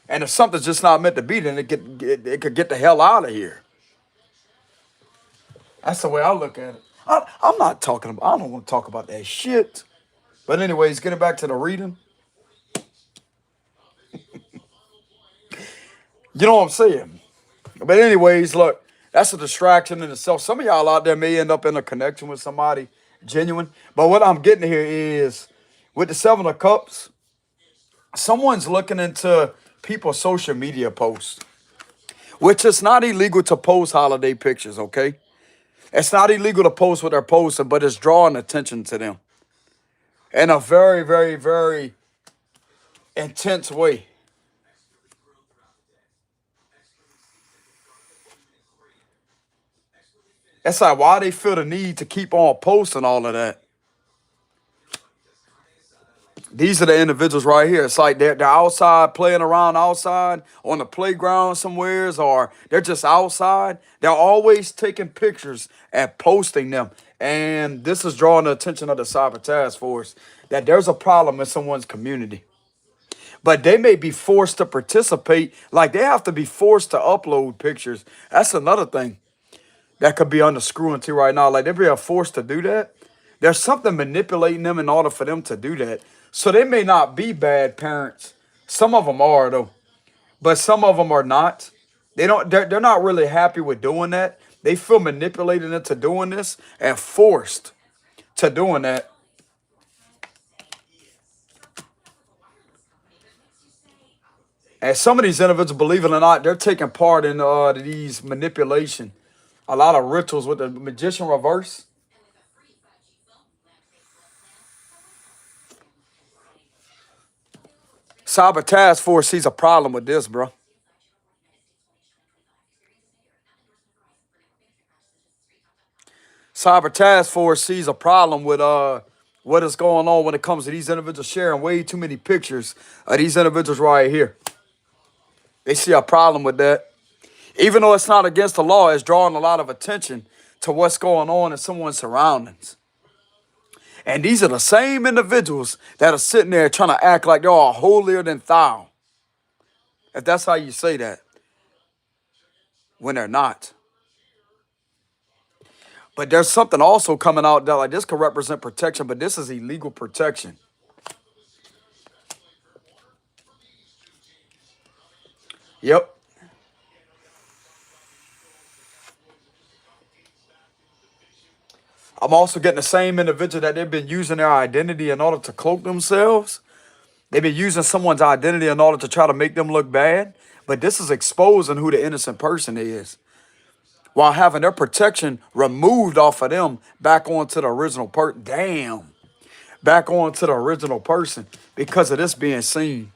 And if something's just not meant to be, then it could get the hell out of here. That's the way I look at it. I'm not talking about, I don't want to talk about that shit. But anyways, getting back to the reading. You know what I'm saying? But anyways, look, that's a distraction in itself. Some of y'all out there may end up in a connection with somebody genuine. But what I'm getting here is, with the Seven of Cups, someone's looking into people's social media posts, which is not illegal to post holiday pictures, okay? It's not illegal to post what they're posting, but it's drawing attention to them in a very, very, very intense way. It's like, why they feel the need to keep on posting all of that? These are the individuals right here. It's like they're outside playing around outside on the playground somewheres, or they're just outside. They're always taking pictures and posting them. And this is drawing the attention of the Cyber Task Force that there's a problem in someone's community. But they may be forced to participate, like they have to be forced to upload pictures. That's another thing that could be under scrutiny right now. Like they're being forced to do that. There's something manipulating them in order for them to do that. So they may not be bad parents. Some of them are though, but some of them are not. They're not really happy with doing that. They feel manipulated into doing this and forced to doing that. And some of these individuals, believe it or not, they're taking part in these manipulation. A lot of rituals with the magician reverse. Cyber Task Force sees a problem with this, bro. Cyber Task Force sees a problem with what is going on when it comes to these individuals sharing way too many pictures of these individuals right here. They see a problem with that. Even though it's not against the law, it's drawing a lot of attention to what's going on in someone's surroundings. And these are the same individuals that are sitting there trying to act like they're all holier than thou. If that's how you say that, when they're not. But there's something also coming out that like this could represent protection, but this is illegal protection. Yep. I'm also getting the same individual that they've been using their identity in order to cloak themselves. They've been using someone's identity in order to try to make them look bad. But this is exposing who the innocent person is while having their protection removed off of them back onto the original person. Damn. Back onto the original person because of this being seen.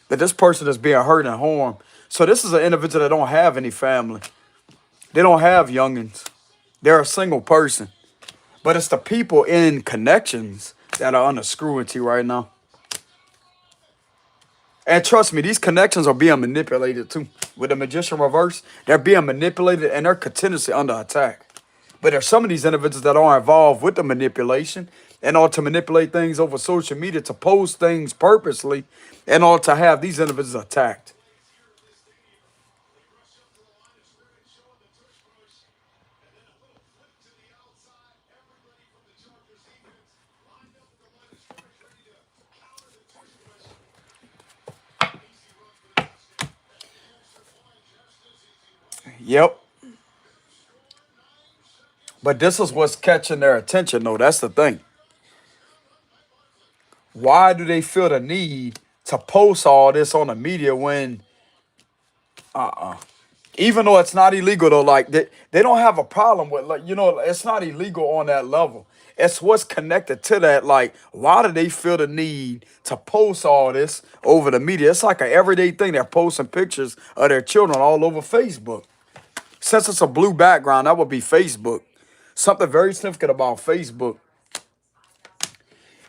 That this person is being hurt and harmed. So this is an individual that don't have any family. They don't have youngins. They're a single person. But it's the people in connections that are under scrutiny right now. And trust me, these connections are being manipulated too. With the magician reverse, they're being manipulated and they're continuously under attack. But there's some of these individuals that are involved with the manipulation in order to manipulate things over social media, to post things purposely in order to have these individuals attacked. Yep. But this is what's catching their attention, though. That's the thing. Why do they feel the need to post all this on the media when, even though it's not illegal, though, like they don't have a problem with, like, it's not illegal on that level. It's what's connected to that. Like, why do they feel the need to post all this over the media? It's like an everyday thing. They're posting pictures of their children all over Facebook. Since it's a blue background, that would be Facebook. Something very significant about Facebook.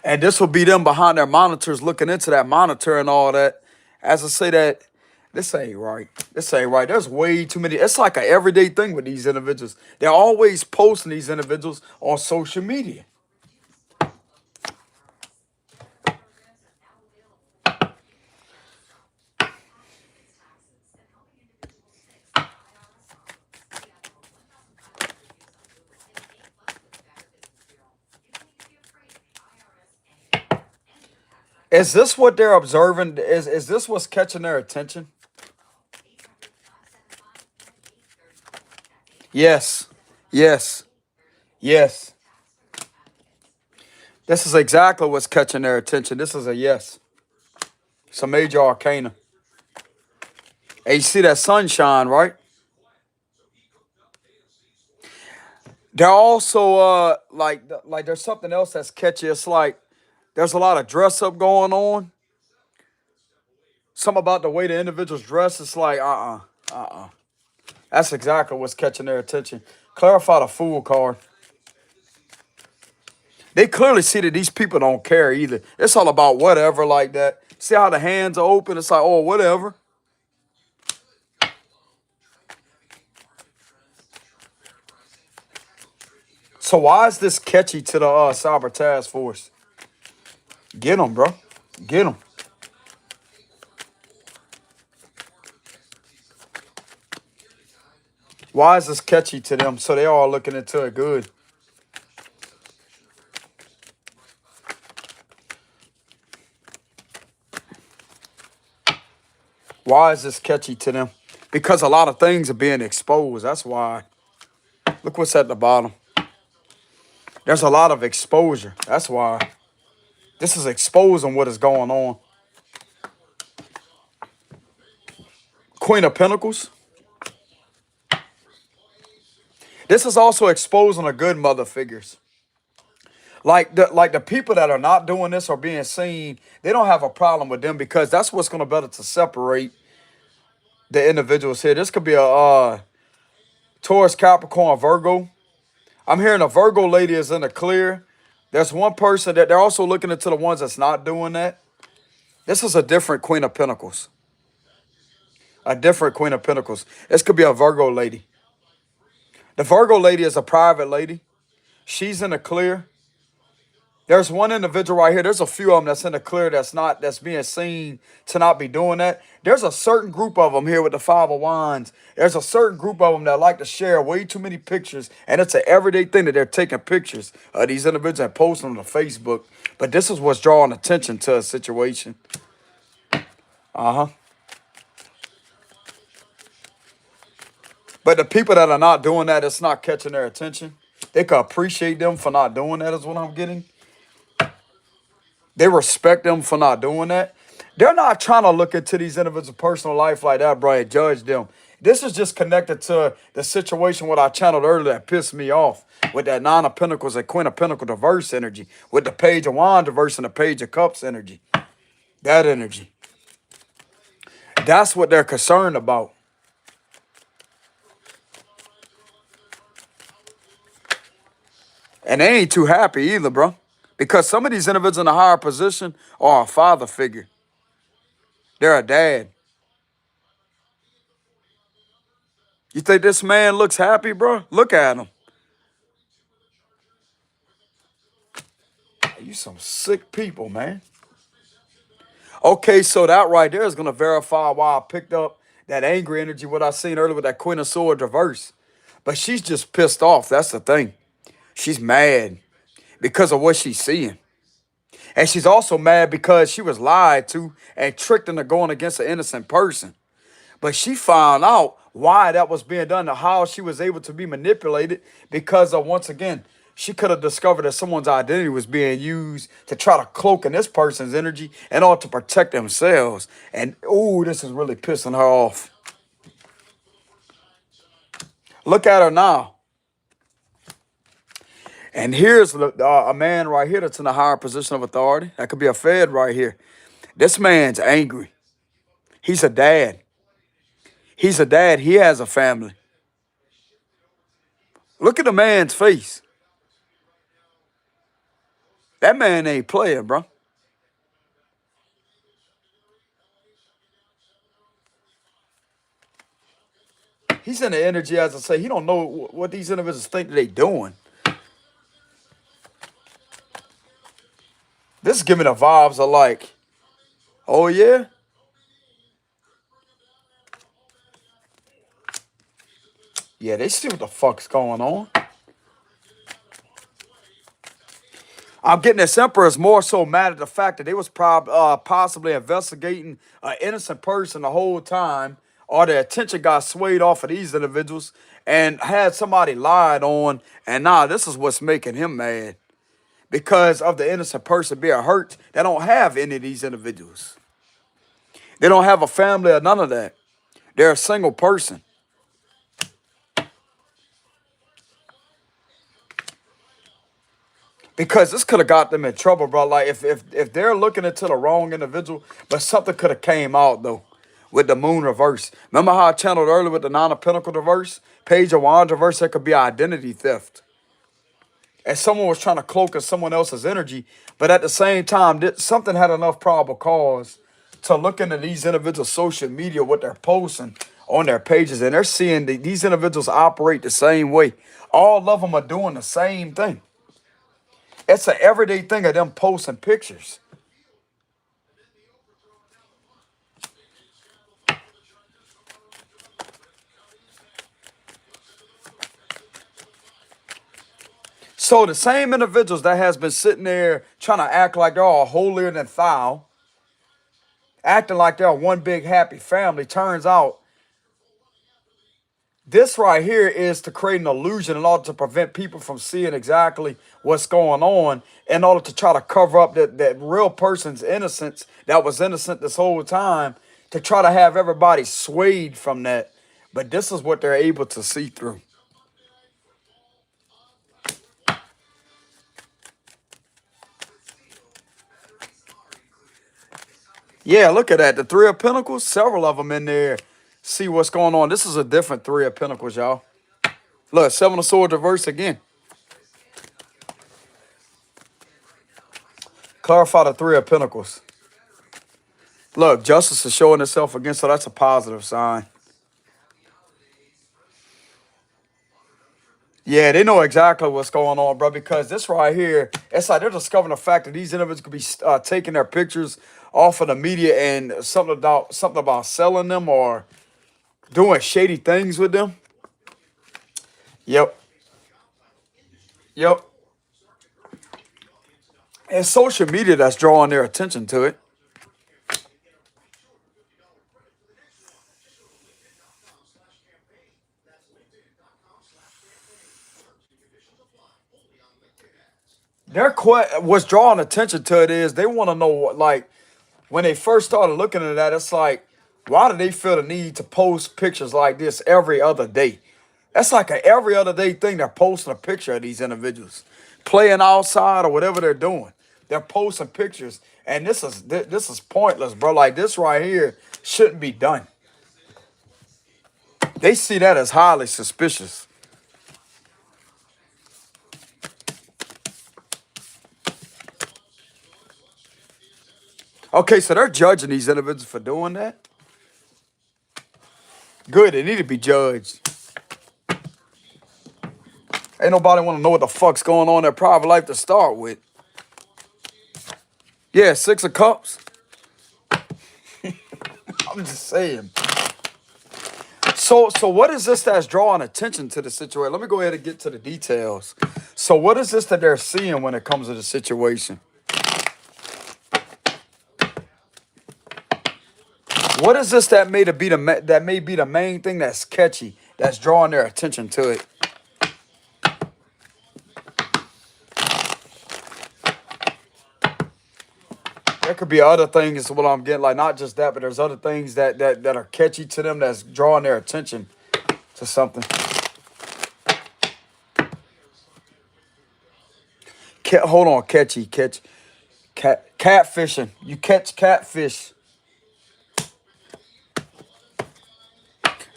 And this will be them behind their monitors looking into that monitor and all that. As I say that, this ain't right. This ain't right. There's way too many. It's like an everyday thing with these individuals. They're always posting these individuals on social media. Is this what they're observing? Is this what's catching their attention? Yes. Yes. Yes. This is exactly what's catching their attention. This is a yes. It's a major arcana. And you see that sunshine, right? They're also like there's something else that's catchy. It's like there's a lot of dress up going on. Something about the way the individuals dress. It's like uh. That's exactly what's catching their attention. Clarify the fool card. They clearly see that these people don't care either. It's all about whatever like that. See how the hands are open? It's like, oh, whatever. So why is this catchy to the cyber task force? Get them, bro. Get them. Why is this catchy to them? So they all looking into it good. Why is this catchy to them? Because a lot of things are being exposed. That's why. Look what's at the bottom. There's a lot of exposure. That's why. This is exposing what is going on. Queen of Pentacles. This is also exposing the good mother figures. Like the people that are not doing this or being seen, they don't have a problem with them because that's what's going to better to separate the individuals here. This could be a Taurus, Capricorn, Virgo. I'm hearing a Virgo lady is in the clear. There's one person that they're also looking into the ones that's not doing that. This is a different Queen of Pentacles. A different Queen of Pentacles. This could be a Virgo lady. The Virgo lady is a private lady. She's in the clear. There's one individual right here. There's a few of them that's in the clear that's being seen to not be doing that. There's a certain group of them here with the Five of Wands. There's a certain group of them that like to share way too many pictures. And it's an everyday thing that they're taking pictures of these individuals and posting them to Facebook. But this is what's drawing attention to a situation. Uh-huh. But the people that are not doing that, it's not catching their attention. They could appreciate them for not doing that, is what I'm getting. They respect them for not doing that. They're not trying to look into these individuals' personal life like that, bro, and judge them. This is just connected to the situation what I channeled earlier that pissed me off with that Nine of Pentacles and Queen of Pentacles diverse energy, with the Page of Wands diverse and the Page of Cups energy. That energy. That's what they're concerned about. And they ain't too happy either, bro. Because some of these individuals in a higher position are a father figure. They're a dad. You think this man looks happy, bro? Look at him. You some sick people, man. Okay, so that right there is going to verify why I picked up that angry energy, what I seen earlier with that Queen of Swords reverse. But she's just pissed off. That's the thing. She's mad because of what she's seeing. And she's also mad because she was lied to and tricked into going against an innocent person. But she found out why that was being done and how she was able to be manipulated because of, once again, she could have discovered that someone's identity was being used to try to cloak in this person's energy and all to protect themselves. And, ooh, this is really pissing her off. Look at her now. And here's a man right here that's in a higher position of authority. That could be a Fed right here. This man's angry. He's a dad. He's a dad. He has a family. Look at the man's face. That man ain't playing, bro. He's in the energy, as I say. He don't know what these individuals think that they doing. This is giving the vibes of like, oh yeah? Yeah, they see what the fuck's going on. I'm getting this Emperor's more so mad at the fact that they was possibly investigating an innocent person the whole time, or their attention got swayed off of these individuals and had somebody lied on, and now this is what's making him mad. Because of the innocent person being hurt, they don't have any of these individuals. They don't have a family or none of that. They're a single person. Because this could have got them in trouble, bro. Like if they're looking into the wrong individual, but something could have came out though with the moon reverse. Remember how I channeled earlier with the Nine of Pentacles reverse? Page of Wands reverse, that could be identity theft. And someone was trying to cloak in someone else's energy, but at the same time, something had enough probable cause to look into these individuals' social media, what they're posting on their pages, and they're seeing that these individuals operate the same way. All of them are doing the same thing. It's an everyday thing of them posting pictures. So the same individuals that has been sitting there trying to act like they're all holier than thou, acting like they're one big happy family, turns out this right here is to create an illusion in order to prevent people from seeing exactly what's going on, in order to try to cover up that real person's innocence that was innocent this whole time, to try to have everybody swayed from that. But this is what they're able to see through. Yeah, look at that. The Three of Pentacles, several of them in there. See what's going on. This is a different Three of Pentacles, y'all. Look, Seven of Swords reverse again. Clarify the Three of Pentacles. Look, justice is showing itself again, so that's a positive sign. Yeah, they know exactly what's going on, bro, because this right here, it's like they're discovering the fact that these individuals could be taking their pictures off of the media and something about selling them or doing shady things with them. Yep. Yep. It's social media that's drawing their attention to it. What's drawing attention to it is they want to know what, like, when they first started looking at that, it's like, why do they feel the need to post pictures like this every other day? That's like a every other day thing. They're posting a picture of these individuals playing outside or whatever they're doing. They're posting pictures, and this is pointless, bro. Like this right here shouldn't be done. They see that as highly suspicious. Okay, so they're judging these individuals for doing that. Good, they need to be judged. Ain't nobody want to know what the fuck's going on in their private life to start with. Yeah, 6 of Cups. I'm just saying. So what is this that's drawing attention to the situation? Let me go ahead and get to the details. So what is this that they're seeing when it comes to the situation? What is this that may be the main thing that's catchy, that's drawing their attention to it? There could be other things, is what I'm getting, like not just that, but there's other things that are catchy to them that's drawing their attention to something. Hold on, catfishing. You catch catfish.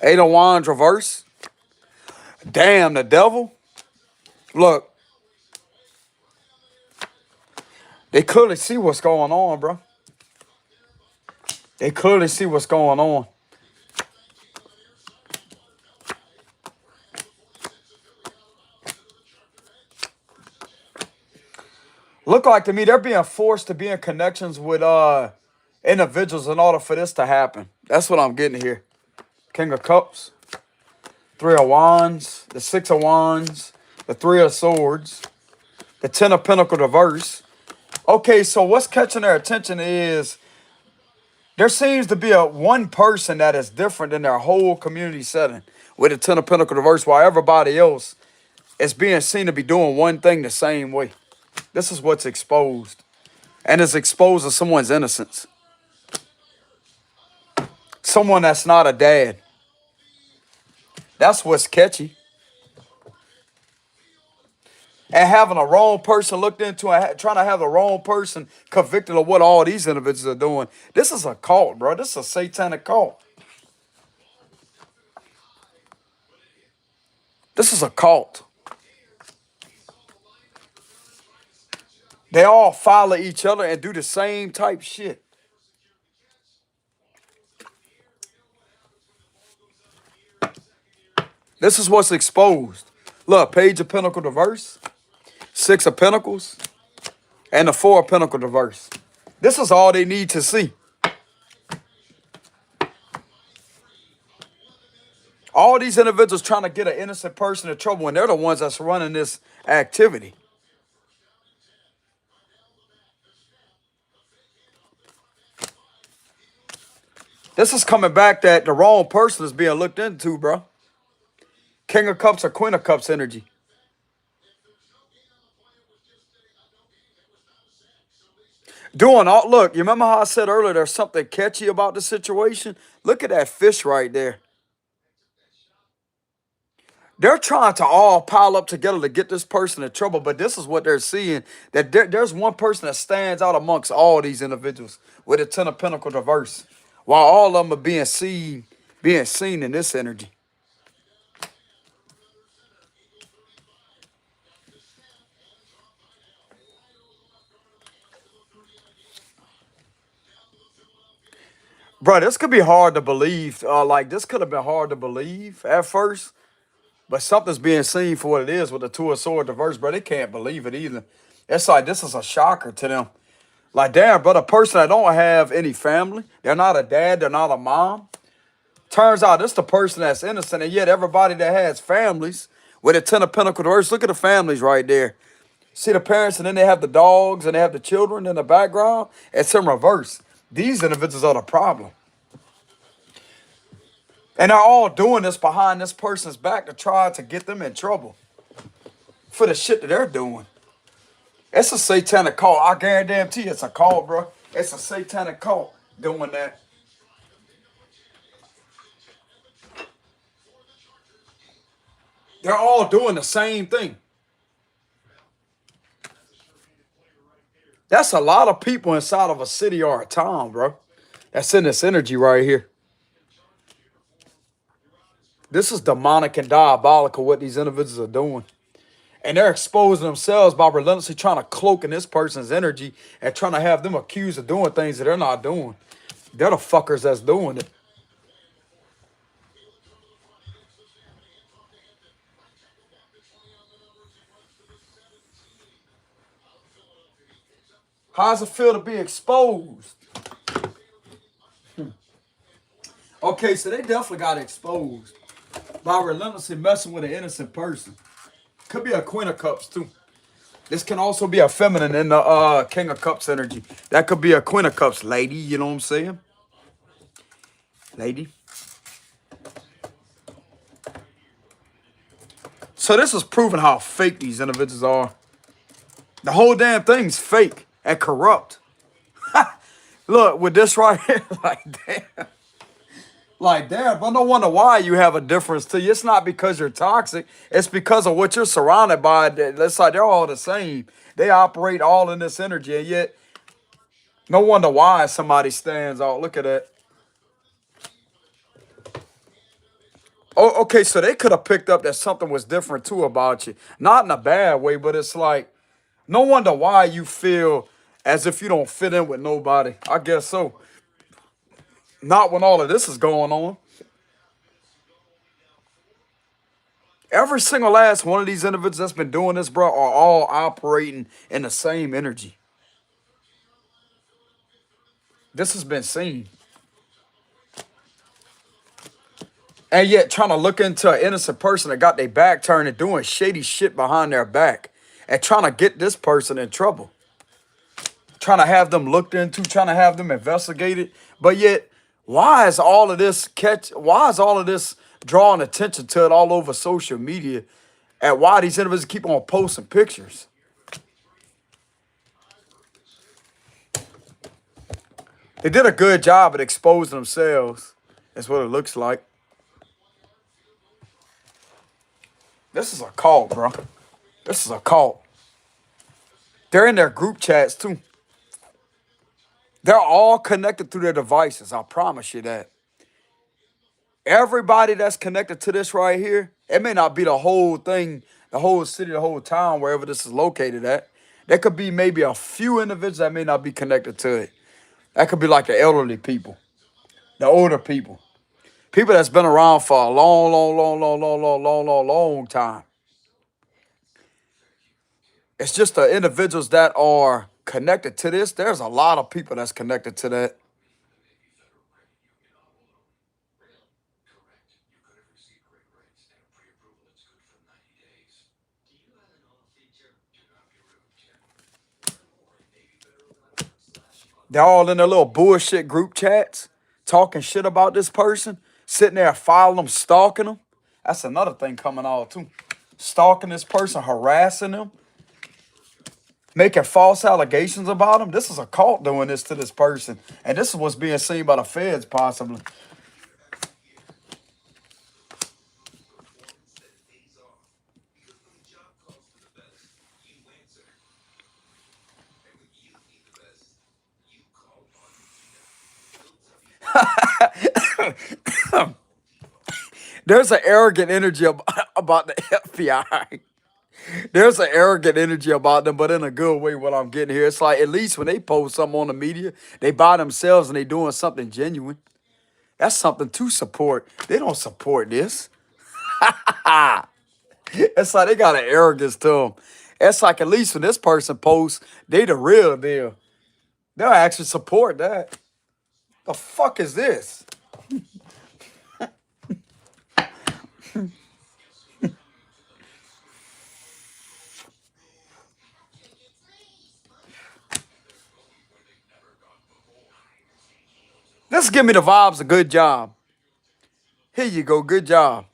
8 of Wands reverse. Damn, the devil. Look. They clearly see what's going on, bro. They clearly see what's going on. Look like to me they're being forced to be in connections with individuals in order for this to happen. That's what I'm getting here. King of Cups. 3 of Wands. The 6 of Wands. The 3 of Swords. The 10 of Pentacles reverse. Okay, so what's catching their attention is there seems to be one person that is different in their whole community setting with the 10 of Pentacles reverse, while everybody else is being seen to be doing one thing the same way. This is what's exposed. And it's exposing someone's innocence. Someone that's not a dad. That's what's catchy. And having a wrong person looked into and trying to have the wrong person convicted of what all these individuals are doing. This is a cult, bro. This is a satanic cult. This is a cult. They all follow each other and do the same type shit. This is what's exposed. Look, Page of Pentacles reverse, 6 of Pentacles, and the 4 of Pentacles reverse. This is all they need to see. All these individuals trying to get an innocent person in trouble, and they're the ones that's running this activity. This is coming back that the wrong person is being looked into, bro. King of Cups or Queen of Cups energy. Look, you remember how I said earlier there's something catchy about the situation? Look at that fish right there. They're trying to all pile up together to get this person in trouble, but this is what they're seeing, that there's one person that stands out amongst all these individuals with a 10 of Pentacles reverse, while all of them are being seen in this energy. Bro, this could be hard to believe. This could have been hard to believe at first, but something's being seen for what it is with the 2 of Swords reverse, bro. They can't believe it either. It's like this is a shocker to them. Like, damn, bro, a person that don't have any family, they're not a dad, they're not a mom. Turns out this the person that's innocent, and yet everybody that has families with a 10 of Pentacles reverse, look at the families right there. See the parents, and then they have the dogs, and they have the children in the background. It's in reverse. These individuals are the problem. And they're all doing this behind this person's back to try to get them in trouble for the shit that they're doing. It's a satanic cult. I guarantee it's a cult, bro. It's a satanic cult doing that. They're all doing the same thing. That's a lot of people inside of a city or a town, bro. That's in this energy right here. This is demonic and diabolical what these individuals are doing. And they're exposing themselves by relentlessly trying to cloak in this person's energy and trying to have them accused of doing things that they're not doing. They're the fuckers that's doing it. How's it feel to be exposed? Okay, so they definitely got exposed by relentlessly messing with an innocent person. Could be a Queen of Cups too. This can also be a feminine in the King of Cups energy. That could be a Queen of Cups lady, you know what I'm saying? Lady. So this is proving how fake these individuals are. The whole damn thing's fake and corrupt. Look, with this right here, like damn. Like damn, but no wonder why you have a difference to you. It's not because you're toxic. It's because of what you're surrounded by. It's like they're all the same. They operate all in this energy, and yet no wonder why somebody stands out. Look at that. Oh, okay, so they could have picked up that something was different too about you. Not in a bad way, but it's like, no wonder why you feel as if you don't fit in with nobody. I guess so. Not when all of this is going on. Every single last one of these individuals that's been doing this, bro, are all operating in the same energy. This has been seen. And yet trying to look into an innocent person that got their back turned and doing shady shit behind their back and trying to get this person in trouble. Trying to have them looked into, trying to have them investigated. But yet, why is all of this drawing attention to it all over social media? And why these individuals keep on posting pictures? They did a good job at exposing themselves. That's what it looks like. This is a cult, bro. This is a cult. They're in their group chats too. They're all connected through their devices. I promise you that. Everybody that's connected to this right here, it may not be the whole thing, the whole city, the whole town, wherever this is located at. There could be maybe a few individuals that may not be connected to it. That could be like the elderly people, the older people, people that's been around for a long, long, long, long, long, long, long, long, long time. It's just the individuals that are connected to this. There's a lot of people that's connected to that. They're all in their little bullshit group chats, talking shit about this person, sitting there following them, stalking them. That's another thing coming out too. Stalking this person, harassing them, making false allegations about them. This is a cult doing this to this person. And this is what's being seen by the feds, possibly. There's an arrogant energy about the FBI. There's an arrogant energy about them, but in a good way. What I'm getting here, it's like at least when they post something on the media, they by themselves and they doing something genuine. That's something to support. They don't support this. It's like they got an arrogance to them. It's like at least when this person posts, they the real deal. They'll actually support that. The fuck is this? This is giving me the vibes. A good job. Here you go. Good job.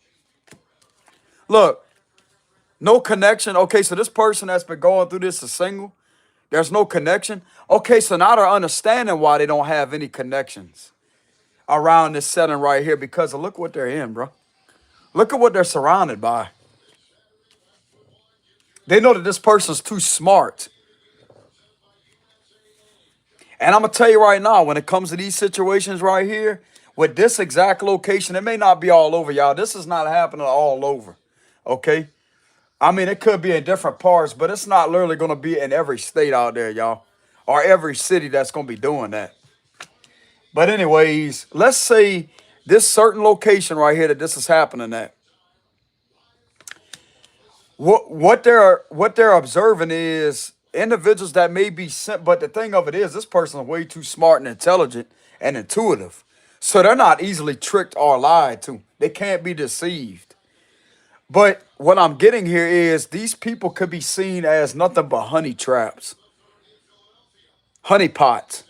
Look, no connection. Okay, so this person that's been going through this is single. There's no connection. Okay, so now they're understanding why they don't have any connections around this setting right here because of look what they're in, bro. Look at what they're surrounded by. They know that this person's too smart. And I'm going to tell you right now, when it comes to these situations right here, with this exact location, it may not be all over, y'all. This is not happening all over, okay? I mean, it could be in different parts, but it's not literally going to be in every state out there, y'all, or every city that's going to be doing that. But anyways, let's say this certain location right here that this is happening at. What they're observing is individuals that may be sent, but the thing of it is, this person is way too smart and intelligent and intuitive, so they're not easily tricked or lied to. They can't be deceived. But what I'm getting here is these people could be seen as nothing but honey traps, honey pots.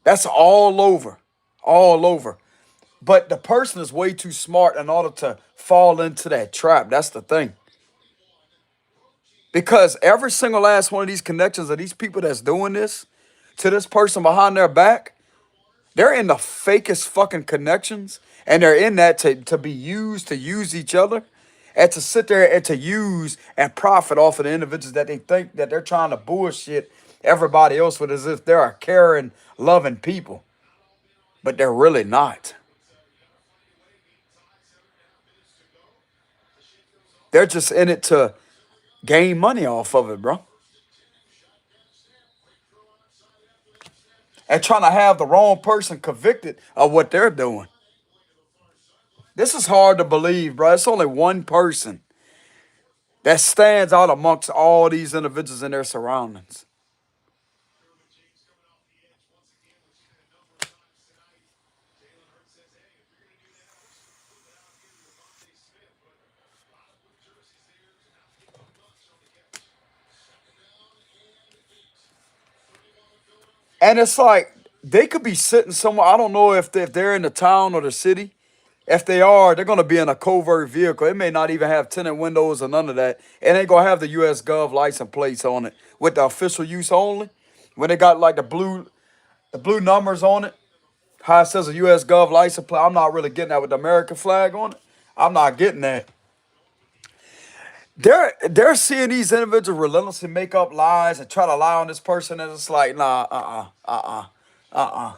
That's all over, all over. But the person is way too smart in order to fall into that trap. That's the thing. Because every single last one of these connections of these people that's doing this to this person behind their back, they're in the fakest fucking connections. And they're in that to be used, to use each other, and to sit there and to use and profit off of the individuals that they think that they're trying to bullshit everybody else with as if they're a caring, loving people. But they're really not. They're just in it to gain money off of it, bro. And trying to have the wrong person convicted of what they're doing. This is hard to believe, bro. It's only one person that stands out amongst all these individuals in their surroundings. And it's like they could be sitting somewhere. I don't know if they're in the town or the city. If they are, they're going to be in a covert vehicle. It may not even have tinted windows or none of that. It ain't going to have the U.S. Gov license plates on it with the official use only. When they got like the blue numbers on it, how it says a U.S. Gov license plate. I'm not really getting that with the American flag on it. I'm not getting that. They're seeing these individuals relentlessly make up lies and try to lie on this person, and it's like, nah,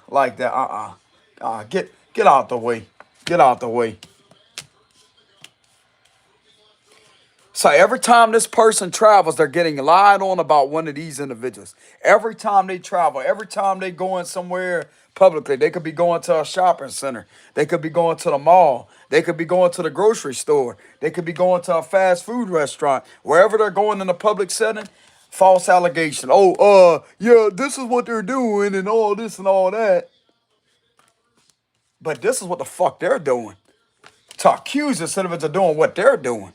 like that, get out the way, get out the way. So every time this person travels, they're getting lied on about one of these individuals. Every time they travel, every time they going somewhere publicly, they could be going to a shopping center. They could be going to the mall. They could be going to the grocery store. They could be going to a fast food restaurant. Wherever they're going in a public setting, false allegation. Oh, yeah, this is what they're doing and all this and all that. But this is what the fuck they're doing. To accuse this individual of doing what they're doing.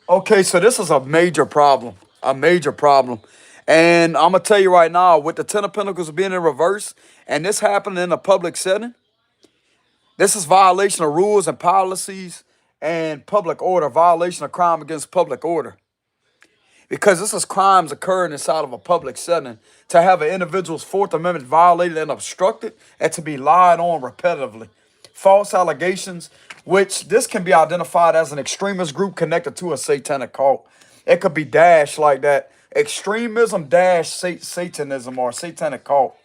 Okay, so this is a major problem. A major problem. And I'm going to tell you right now, with the Ten of Pentacles being in reverse, and this happening in a public setting, this is violation of rules and policies and public order, violation of crime against public order. Because this is crimes occurring inside of a public setting. To have an individual's Fourth Amendment violated and obstructed, and to be lied on repetitively. False allegations, which this can be identified as an extremist group connected to a satanic cult. It could be dashed like that. Extremism dash satanism or satanic cult.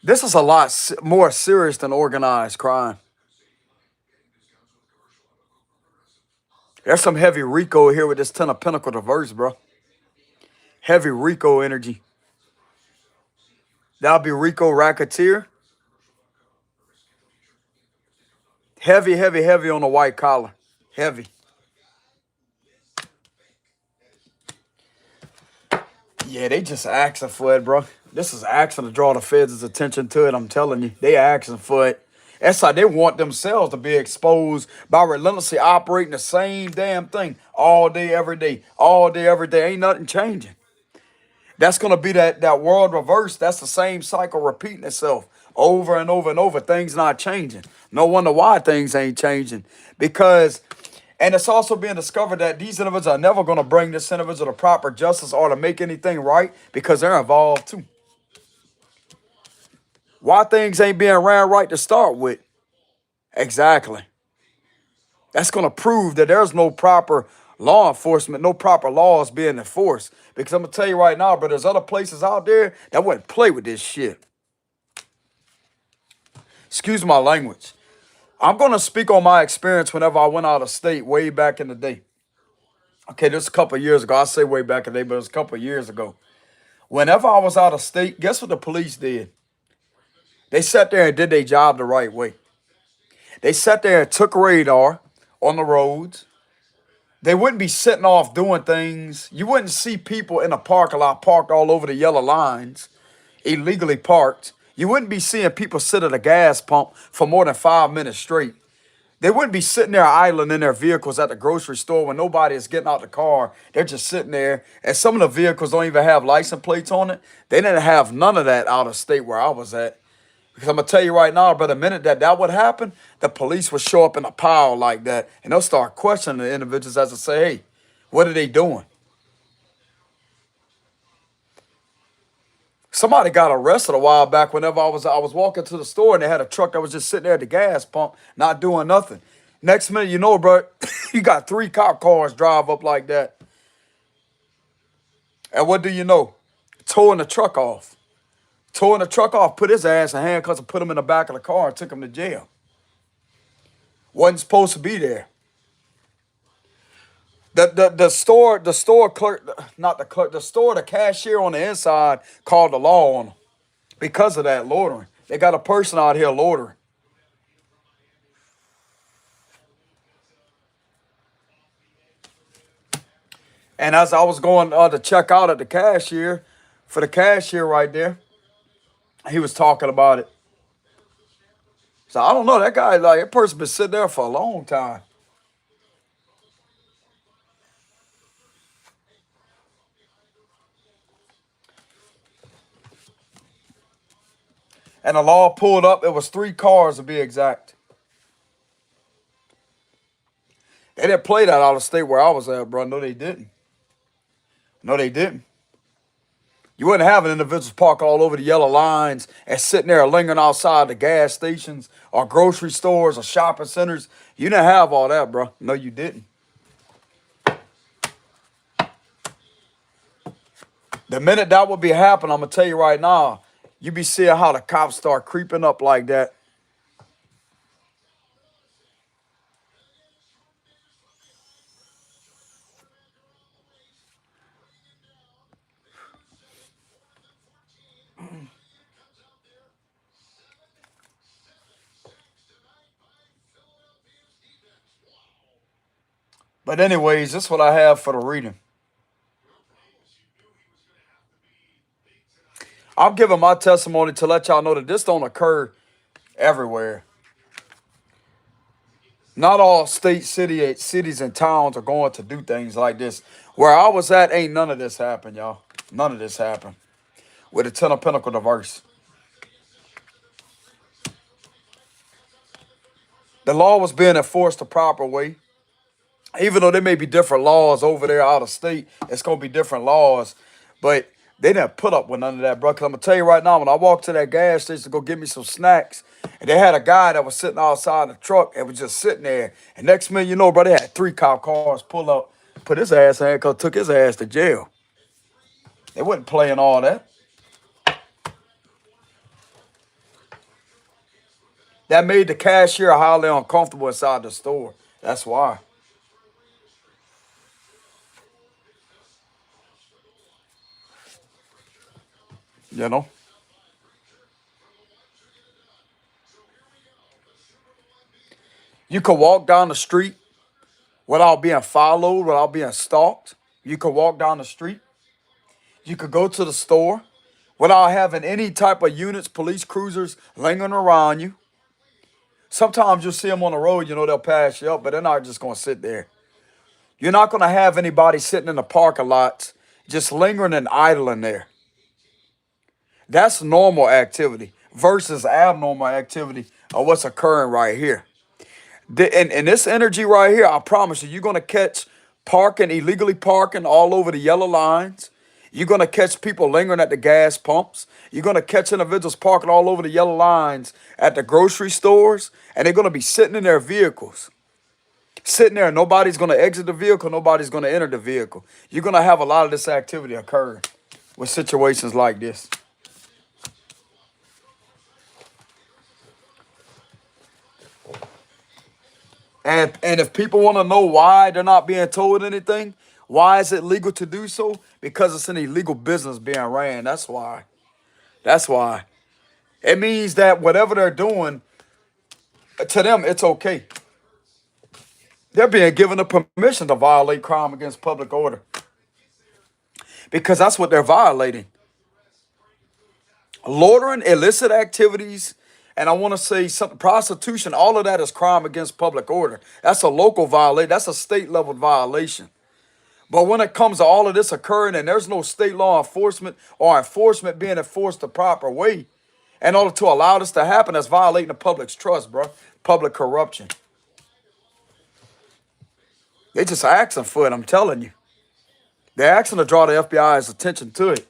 This is a lot more serious than organized crime. There's some heavy Rico here with this Ten of Pentacles reverse, bro. Heavy Rico energy. That'll be Rico Racketeer. Heavy, heavy, heavy on the white collar. Heavy. Yeah, they just asking for it, bro. This is asking to draw the feds' attention to it. I'm telling you, they asking for it. That's like they want themselves to be exposed by relentlessly operating the same damn thing all day, every day, all day, every day. Ain't nothing changing. That's gonna be that world reverse. That's the same cycle repeating itself over and over and over. Things not changing. No wonder why things ain't changing. Because, and it's also being discovered that these individuals are never gonna bring this individual to proper justice or to make anything right because they're involved too. Why things ain't being ran right to start with? Exactly. That's going to prove that there's no proper law enforcement, no proper laws being enforced. Because I'm going to tell you right now, but there's other places out there that wouldn't play with this shit. Excuse my language. I'm going to speak on my experience whenever I went out of state way back in the day. Okay, this is a couple of years ago. I say way back in the day, but it was a couple of years ago. Whenever I was out of state, guess what the police did? They sat there and did their job the right way. They sat there and took radar on the roads. They wouldn't be sitting off doing things. You wouldn't see people in a parking lot parked all over the yellow lines, illegally parked. You wouldn't be seeing people sit at a gas pump for more than 5 minutes straight. They wouldn't be sitting there idling in their vehicles at the grocery store when nobody is getting out the car. They're just sitting there. And some of the vehicles don't even have license plates on it. They didn't have none of that out of state where I was at. Because I'm going to tell you right now, but the minute that would happen, the police would show up in a pile like that. And they'll start questioning the individuals as to say, hey, what are they doing? Somebody got arrested a while back whenever I was walking to the store and they had a truck that was just sitting there at the gas pump, not doing nothing. Next minute, you know, bro, you got 3 cop cars drive up like that. And what do you know? Towing the truck off. Towing the truck off, put his ass in handcuffs and put him in the back of the car and took him to jail. Wasn't supposed to be there. The store clerk, not the clerk, the cashier on the inside called the law on him because of that loitering. They got a person out here loitering. And as I was going to check out at the cashier, for the cashier right there, he was talking about it. So I don't know, that guy, like, that person been sitting there for a long time. And the law pulled up, it was 3 cars to be exact. They didn't play that out of state where I was at, bro. No, they didn't. No, they didn't. You wouldn't have an individual park all over the yellow lines and sitting there lingering outside the gas stations or grocery stores or shopping centers. You didn't have all that, bro. No, you didn't. The minute that would be happening, I'm going to tell you right now, you be seeing how the cops start creeping up like that. But anyways, this is what I have for the reading. I'm giving my testimony to let y'all know that this don't occur everywhere. Not all cities, and towns are going to do things like this. Where I was at, ain't none of this happen, y'all. None of this happened. With the Ten of Pentacles diverse. The law was being enforced the proper way. Even though there may be different laws over there out of state, it's going to be different laws. But they didn't put up with none of that, bro. Because I'm going to tell you right now, when I walked to that gas station to go get me some snacks, and they had a guy that was sitting outside the truck and was just sitting there. And next minute, you know, bro, they had 3 cop cars pull up, put his ass in handcuffs, took his ass to jail. They wasn't playing all that. That made the cashier highly uncomfortable inside the store. That's why. You know? You could walk down the street without being followed, without being stalked. You could walk down the street. You could go to the store without having any type of units, police cruisers lingering around you. Sometimes you'll see them on the road, you know, they'll pass you up, but they're not just going to sit there. You're not going to have anybody sitting in the parking lots just lingering and idling there. That's normal activity versus abnormal activity of what's occurring right here. And this energy right here, I promise you, you're going to catch illegally parking all over the yellow lines. You're going to catch people lingering at the gas pumps. You're going to catch individuals parking all over the yellow lines at the grocery stores. And they're going to be sitting in their vehicles. Sitting there, nobody's going to exit the vehicle. Nobody's going to enter the vehicle. You're going to have a lot of this activity occur with situations like this. And if people want to know why they're not being told anything, why is it legal to do so? Because it's an illegal business being ran. That's why. That's why. It means that whatever they're doing, to them, it's okay. They're being given the permission to violate crime against public order. Because that's what they're violating. Loitering, illicit activities, and I want to say something, prostitution, all of that is crime against public order. That's a local violation. That's a state level violation. But when it comes to all of this occurring and there's no state law enforcement or enforcement being enforced the proper way, in order to allow this to happen, that's violating the public's trust, bro. Public corruption. They just asking for it, I'm telling you. They're asking to draw the FBI's attention to it.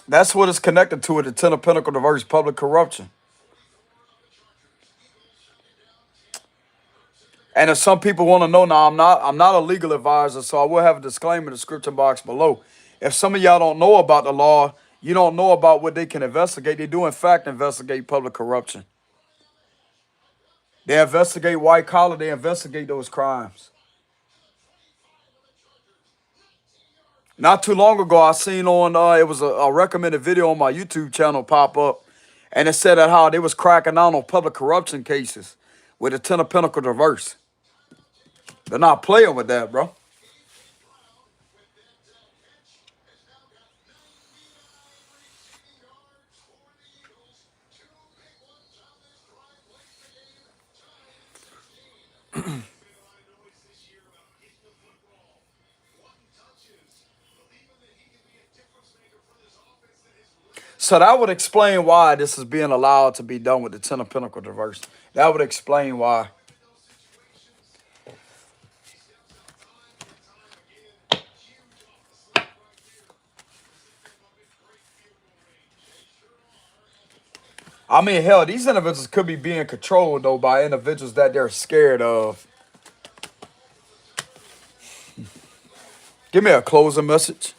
That's what it's connected to at the Ten of Pentacles reverse public corruption. And if some people want to know, now I'm not a legal advisor, so I will have a disclaimer in the description box below. If some of y'all don't know about the law, you don't know about what they can investigate. They do in fact investigate public corruption. They investigate white collar, they investigate those crimes. Not too long ago, I seen on it was a recommended video on my YouTube channel pop up, and it said that how they was cracking down on public corruption cases with the Ten of Pentacles reverse. They're not playing with that, bro. So that would explain why this is being allowed to be done with the Ten of Pentacles reverse. That would explain why. I mean, hell, these individuals could be being controlled, though, by individuals that they're scared of. Give me a closing message.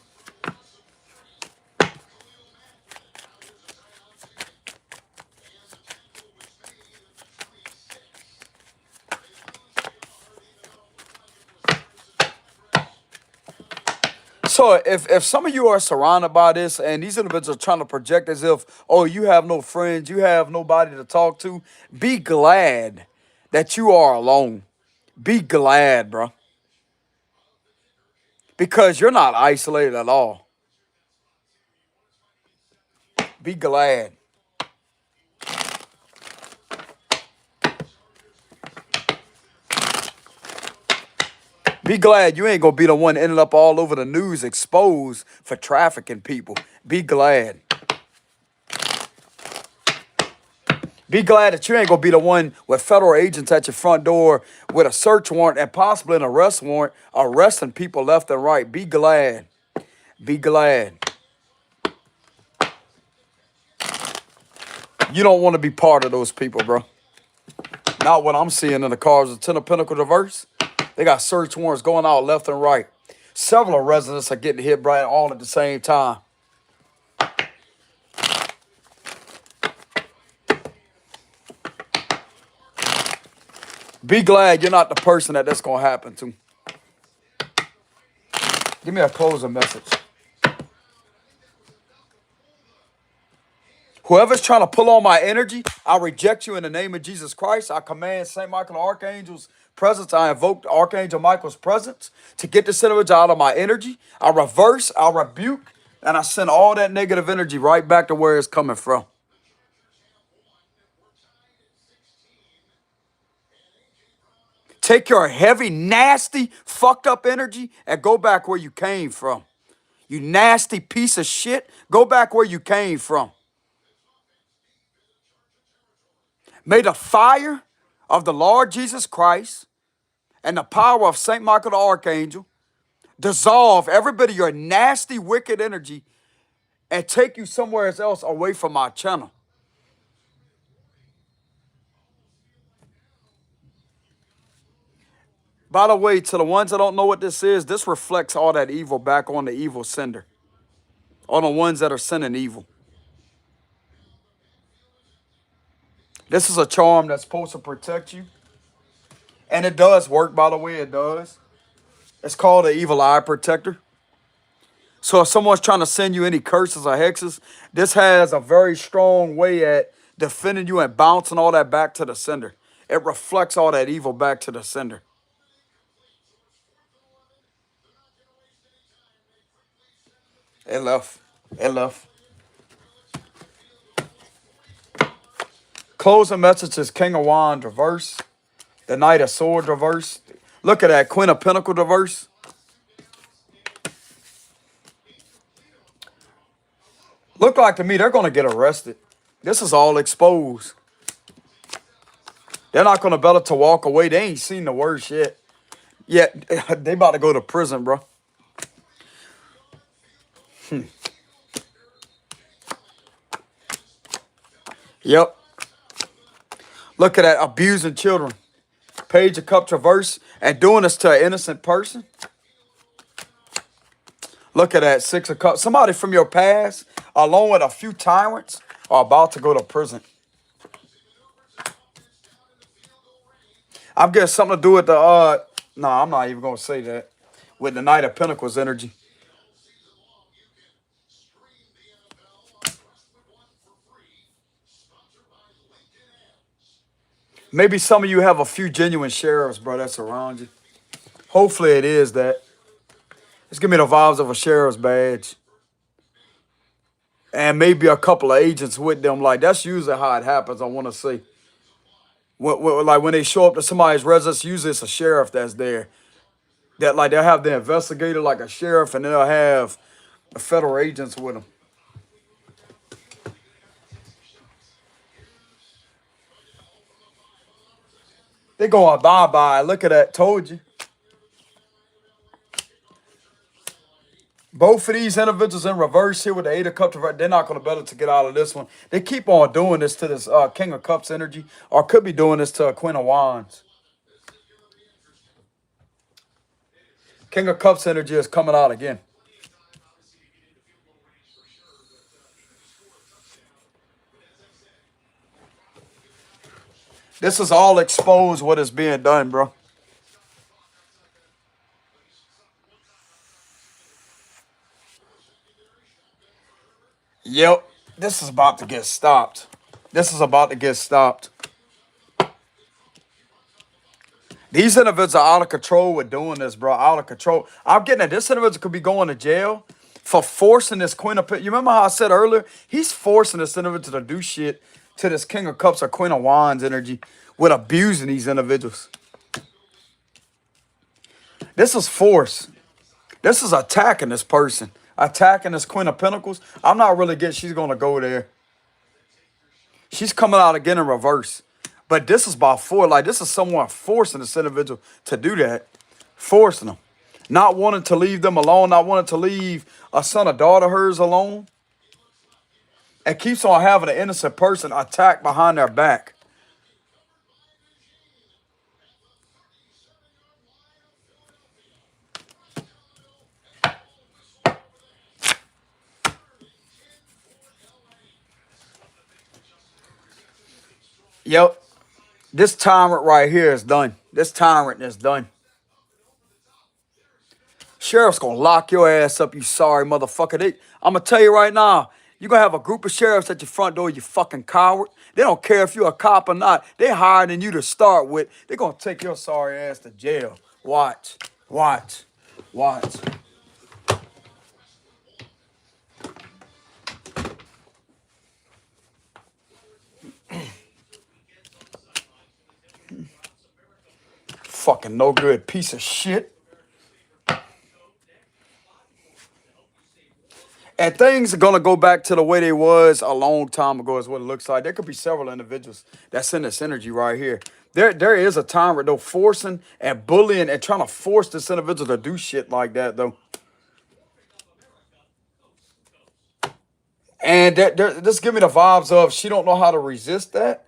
So if some of you are surrounded by this and these individuals are trying to project as if, oh, you have no friends, you have nobody to talk to, be glad that you are alone. Be glad, bro. Because you're not isolated at all. Be glad. Be glad you ain't going to be the one ending up all over the news exposed for trafficking people. Be glad. Be glad that you ain't going to be the one with federal agents at your front door with a search warrant and possibly an arrest warrant arresting people left and right. Be glad. Be glad. You don't want to be part of those people, bro. Not what I'm seeing in the cars of Ten of Pentacles reverse. They got search warrants going out left and right. Several residents are getting hit right all at the same time. Be glad you're not the person that's going to happen to. Give me a closing message. Whoever's trying to pull on my energy, I reject you in the name of Jesus Christ. I command St. Michael the Archangel's presence. I invoke Archangel Michael's presence to get this individual out of my energy. I reverse, I rebuke, and I send all that negative energy right back to where it's coming from. Take your heavy, nasty, fucked up energy and go back where you came from. You nasty piece of shit, go back where you came from. May the fire of the Lord Jesus Christ and the power of St. Michael the Archangel dissolve every bit of your nasty, wicked energy and take you somewhere else away from my channel. By the way, to the ones that don't know what this reflects all that evil back on the evil sender, on the ones that are sending evil. This is a charm that's supposed to protect you. And it does work, by the way, it does. It's called an evil eye protector. So if someone's trying to send you any curses or hexes, this has a very strong way at defending you and bouncing all that back to the sender. It reflects all that evil back to the sender. It left. It left. Closing messages, King of Wands reverse. The Knight of Swords reverse. Look at that, Queen of Pentacles reverse. Look like to me they're going to get arrested. This is all exposed. They're not going to be able to walk away. They ain't seen the worst yet. Yet they about to go to prison, bro. Yep. Look at that, abusing children. Page of Cups reverse and doing this to an innocent person. Look at that, Six of Cups. Somebody from your past, along with a few tyrants, are about to go to prison. I'm getting something to do with the, no, I'm not even going to say that. With the Knight of Pentacles energy. Maybe some of you have a few genuine sheriffs, bro, that's around you. Hopefully it is that. It's giving me the vibes of a sheriff's badge. And maybe a couple of agents with them. Like, that's usually how it happens, I want to say. Like, when they show up to somebody's residence, usually it's a sheriff that's there. That, like, they'll have the investigator like a sheriff, and they'll have the federal agents with them. They going bye-bye. Look at that. Told you. Both of these individuals in reverse here with the Eight of Cups, they're not going to be able to get out of this one. They keep on doing this to this King of Cups energy, or could be doing this to a Queen of Wands. King of Cups energy is coming out again. This is all exposed what is being done, bro. Yep. This is about to get stopped. This is about to get stopped. These individuals are out of control with doing this, bro. Out of control. I'm getting that this individual could be going to jail for forcing this Queen of... You remember how I said earlier? He's forcing this individual to do shit to this King of Cups or Queen of Wands energy with abusing these individuals. This is force. This is attacking this person. Attacking this Queen of Pentacles. I'm not really getting she's going to go there. She's coming out again in reverse. But this is by force. Like, this is someone forcing this individual to do that. Forcing them. Not wanting to leave them alone. Not wanting to leave a son or daughter of hers alone. And keeps on having an innocent person attack behind their back. Yep. This tyrant right here is done. This tyrant is done. Sheriff's gonna lock your ass up, you sorry motherfucker. I'm gonna tell you right now, You're going to have a group of sheriffs at your front door, you fucking coward. They don't care if you're a cop or not. They're higher than you to start with. They're going to take your sorry ass to jail. Watch. Watch. Watch. Fucking no good piece of shit. And things are gonna go back to the way they was a long time ago, is what it looks like. There could be several individuals that's in this energy right here. There is a time where they're forcing and bullying and trying to force this individual to do shit like that, though. And this give me the vibes of she don't know how to resist that.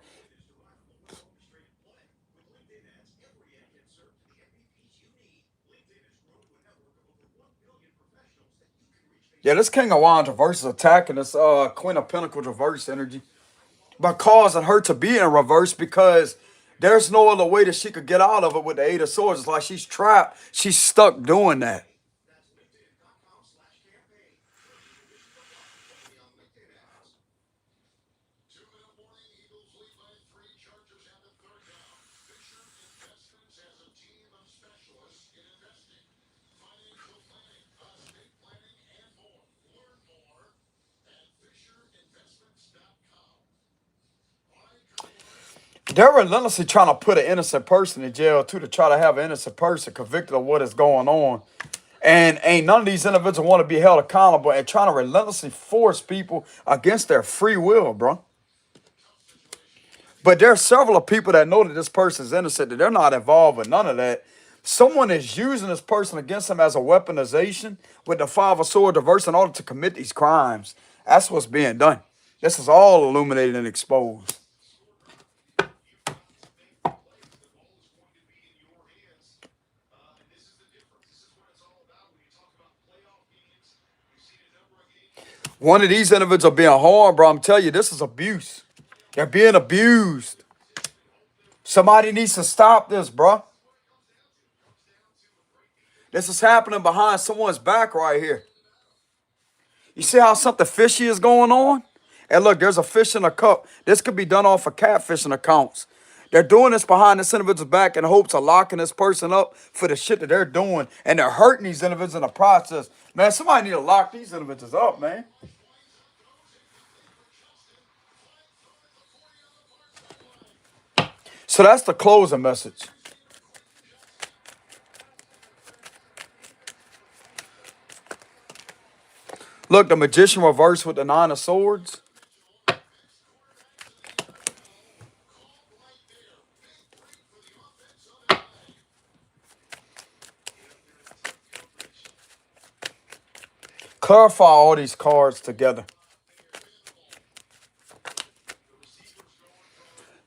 Yeah, this King of Wands reverse is attacking this Queen of Pentacles reverse energy, but causing her to be in reverse because there's no other way that she could get out of it with the Eight of Swords. It's like she's trapped. She's stuck doing that. They're relentlessly trying to put an innocent person in jail too, to try to have an innocent person convicted of what is going on. And ain't none of these individuals want to be held accountable and trying to relentlessly force people against their free will, bro. But there are several of people that know that this person is innocent, that they're not involved with none of that. Someone is using this person against them as a weaponization with the Five of Swords reverse in order to commit these crimes. That's what's being done. This is all illuminated and exposed. One of these individuals are being harmed, bro. I'm telling you, this is abuse. They're being abused. Somebody needs to stop this, bro. This is happening behind someone's back right here. You see how something fishy is going on? And look, there's a fish in a cup. This could be done off of catfishing accounts. They're doing this behind this individual's back in hopes of locking this person up for the shit that they're doing. And they're hurting these individuals in the process. Man, somebody need to lock these individuals up, man. So that's the closing message. Look, the Magician reversed with the Nine of Swords. Clarify all these cards together.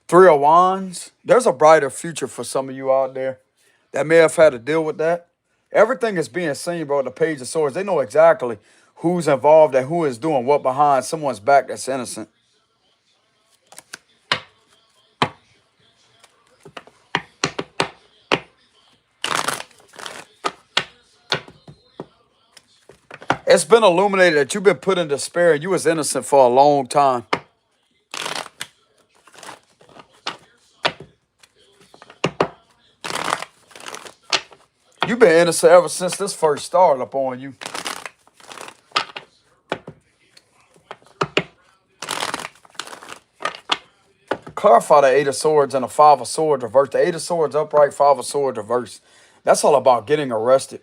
Three of Wands. There's a brighter future for some of you out there that may have had to deal with that. Everything is being seen, bro, the Page of Swords. They know exactly who's involved and who is doing what behind someone's back that's innocent. It's been illuminated that you've been put in despair and you was innocent for a long time. You've been innocent ever since this first started up on you. Clarify the Eight of Swords and the Five of Swords reverse. The Eight of Swords upright, Five of Swords reverse. That's all about getting arrested.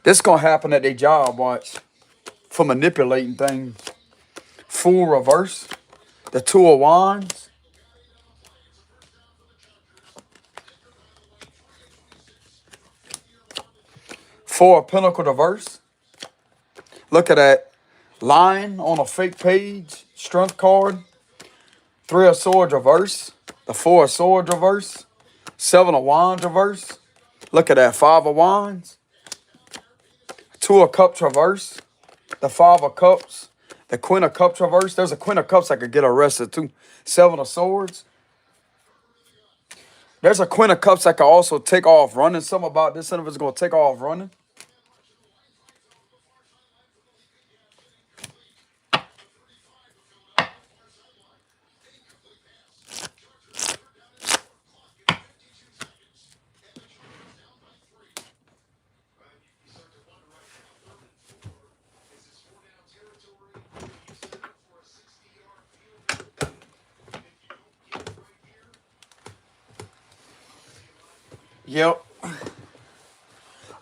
This gonna happen at their job, watch. For manipulating things. Fool reverse. The Two of Wands. Four of Pentacles reverse. Look at that. Lying on a fake page. Strength card. Three of Swords reverse. The Four of Swords reverse. Seven of Wands reverse. Look at that. Five of Wands. Two of Cups reverse. The Five of Cups. The Queen of Cups reverse. There's a Queen of Cups that could get arrested too. Seven of Swords. There's a Queen of Cups that can also take off running. Something about this individual going to take off running. Yep.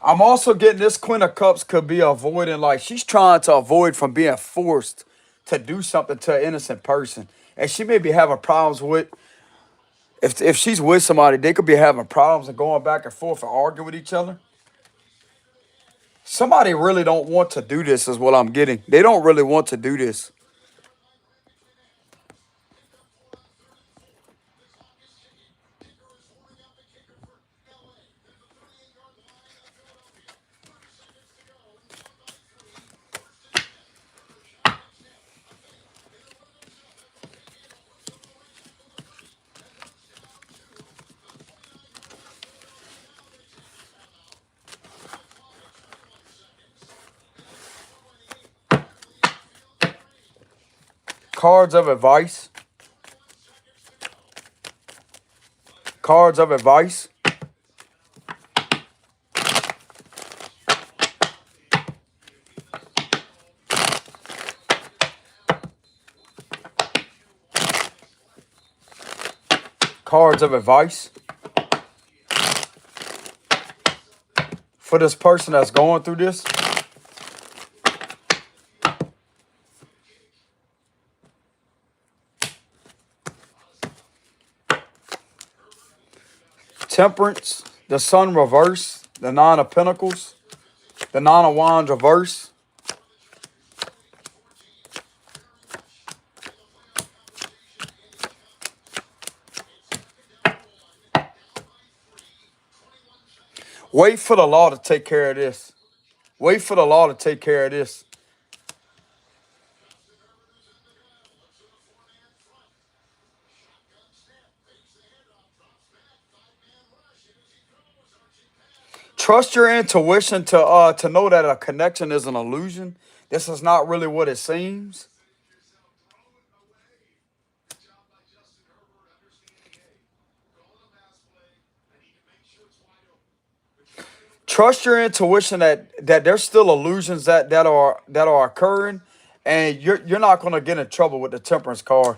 I'm also getting this Queen of Cups could be avoiding, like she's trying to avoid from being forced to do something to an innocent person. And she may be having problems with, if she's with somebody, they could be having problems and going back and forth and arguing with each other. Somebody really don't want to do this is what I'm getting. They don't really want to do this. Cards of advice. Cards of advice. Cards of advice. For this person that's going through this. Temperance, the Sun reverse, the Nine of Pentacles, the Nine of Wands reverse. Wait for the law to take care of this. Wait for the law to take care of this. Trust your intuition to know that a connection is an illusion. This is not really what it seems. Trust your intuition that there's still illusions that are occurring, and you're not gonna get in trouble with the Temperance card.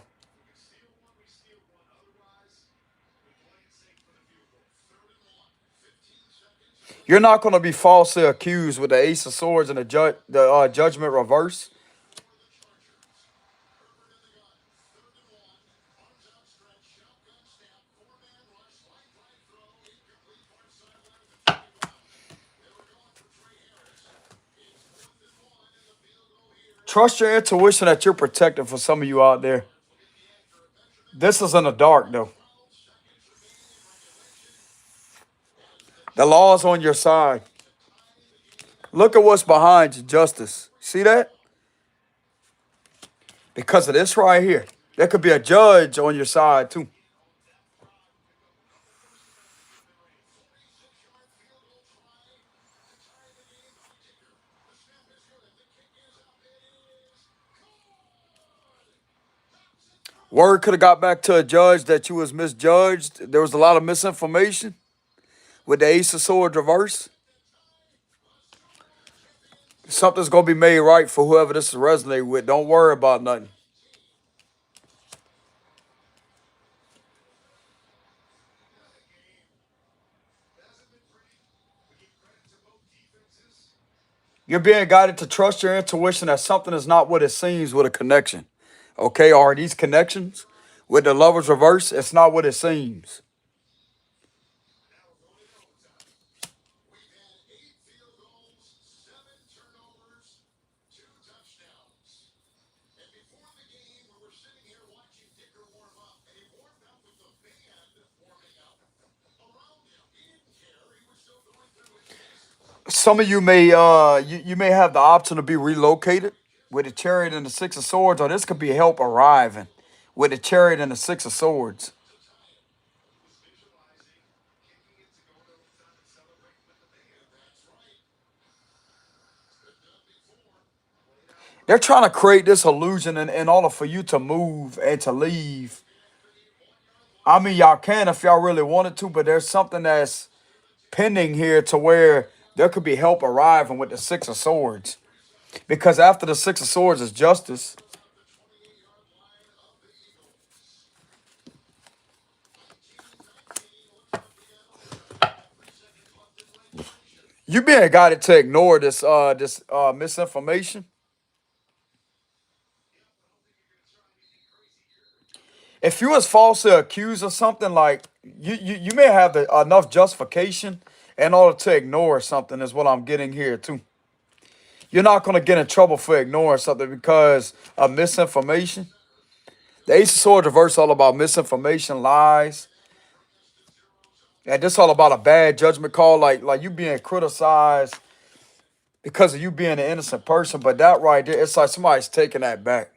You're not gonna be falsely accused with the Ace of Swords and the Judgment reverse. Trust your intuition that you're protected for some of you out there. This is in the dark though. The law is on your side. Look at what's behind you, justice. See that? Because of this right here. There could be a judge on your side too. Word could have got back to a judge that you was misjudged. There was a lot of misinformation with the Ace of Swords reverse. Something's gonna be made right for whoever this is resonating with. Don't worry about nothing. You're being guided to trust your intuition that something is not what it seems with a connection. Okay, are these connections with the Lovers reverse? It's not what it seems. Some of you may you may have the option to be relocated with the Chariot and the Six of Swords, or this could be help arriving with the Chariot and the Six of Swords. They're trying to create this illusion in order for you to move and to leave. I mean, y'all can if y'all really wanted to, but there's something that's pending here to where there could be help arriving with the Six of Swords. Because after the Six of Swords is justice. You being guided to ignore this misinformation. If you was falsely accused of something, like you may have enough justification in order to ignore something, is what I'm getting here too. You're not gonna get in trouble for ignoring something because of misinformation. The Ace of Swords reverse all about misinformation, lies, and this all about a bad judgment call, like you being criticized because of you being an innocent person. But that right there, it's like somebody's taking that back.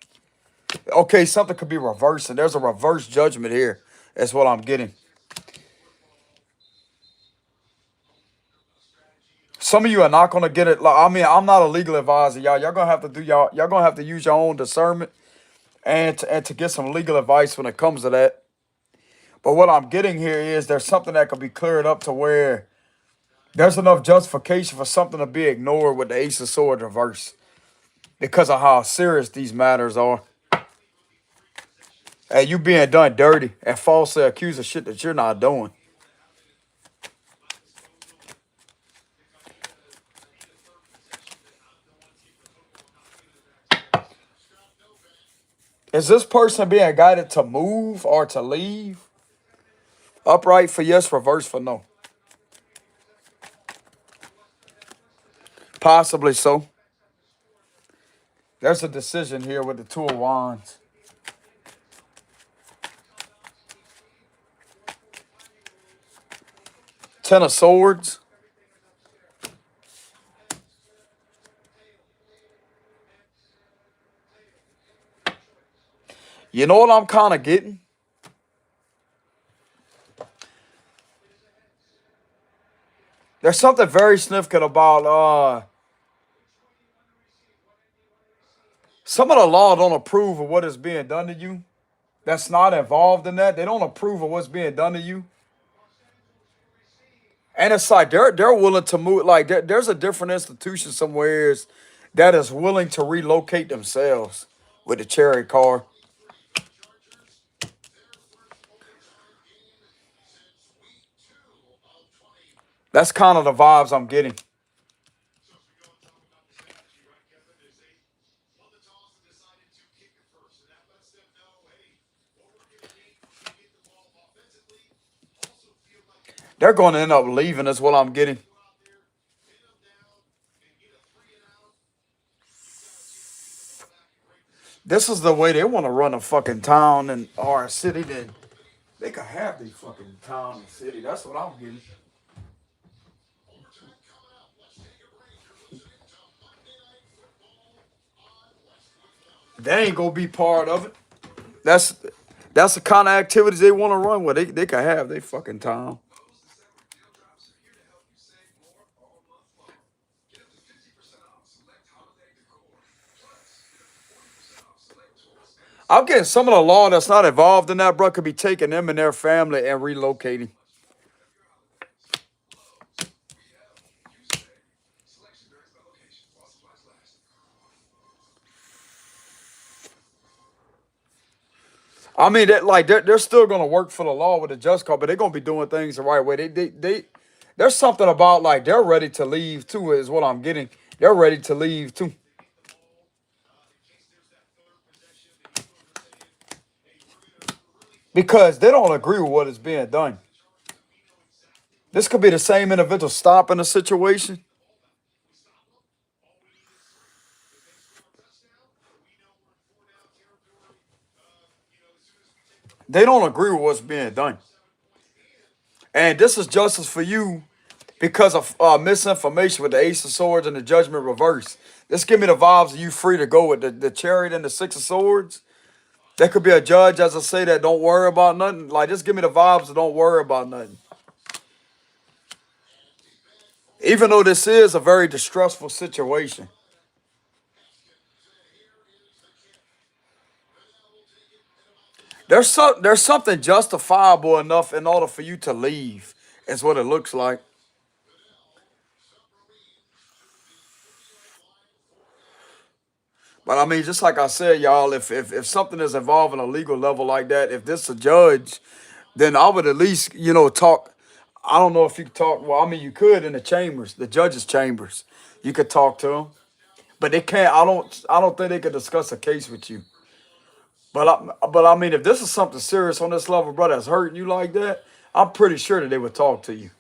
Okay, something could be reversed, and there's a reverse judgment here. That's what I'm getting. Some of you are not gonna get it. Like, I mean, I'm not a legal advisor, y'all. Y'all gonna have to do y'all gonna have to use your own discernment and to get some legal advice when it comes to that. But what I'm getting here is there's something that could be cleared up to where there's enough justification for something to be ignored with the Ace of Swords reverse because of how serious these matters are. And you being done dirty and falsely accused of shit that you're not doing. Is this person being guided to move or to leave? Upright for yes, reverse for no. Possibly so. There's a decision here with the Two of Wands. Ten of Swords. You know what I'm kind of getting? There's something very significant about some of the law don't approve of what is being done to you. That's not involved in that. They don't approve of what's being done to you. And it's like they're willing to move. Like there's a different institution somewhere that is willing to relocate themselves with the Chariot card. That's kind of the vibes I'm getting. They're going to end up leaving, is what I'm getting. This is the way they want to run a fucking town and or a city. Then they could have the fucking town and city. That's what I'm getting. They ain't gonna be part of it. That's that's the kind of activities they want to run with. They could have they fucking town. I'm getting some of the law that's not involved in that, bro, could be taking them and their family and relocating. I mean, that like they're still gonna work for the law with the just cause, but they're gonna be doing things the right way. They there's something about like they're ready to leave too, is what I'm getting. They're ready to leave too. Because they don't agree with what is being done. This could be the same individual stopping the situation. They don't agree with what's being done. And this is justice for you because of misinformation with the Ace of Swords and the Judgment reverse. This give me the vibes of you free to go with the Chariot and the Six of Swords. There could be a judge, as I say, that don't worry about nothing. Like, just give me the vibes that don't worry about nothing. Even though this is a very distressful situation. There's something justifiable enough in order for you to leave. Is what it looks like. But I mean, just like I said, y'all, if something is involving a legal level like that, if this a judge, then I would at least, talk. I don't know if you could talk. Well, I mean, you could in the chambers, the judges' chambers. You could talk to them, but they can't. I don't think they could discuss a case with you. But I mean, if this is something serious on this level, bro, that's hurting you like that, I'm pretty sure that they would talk to you.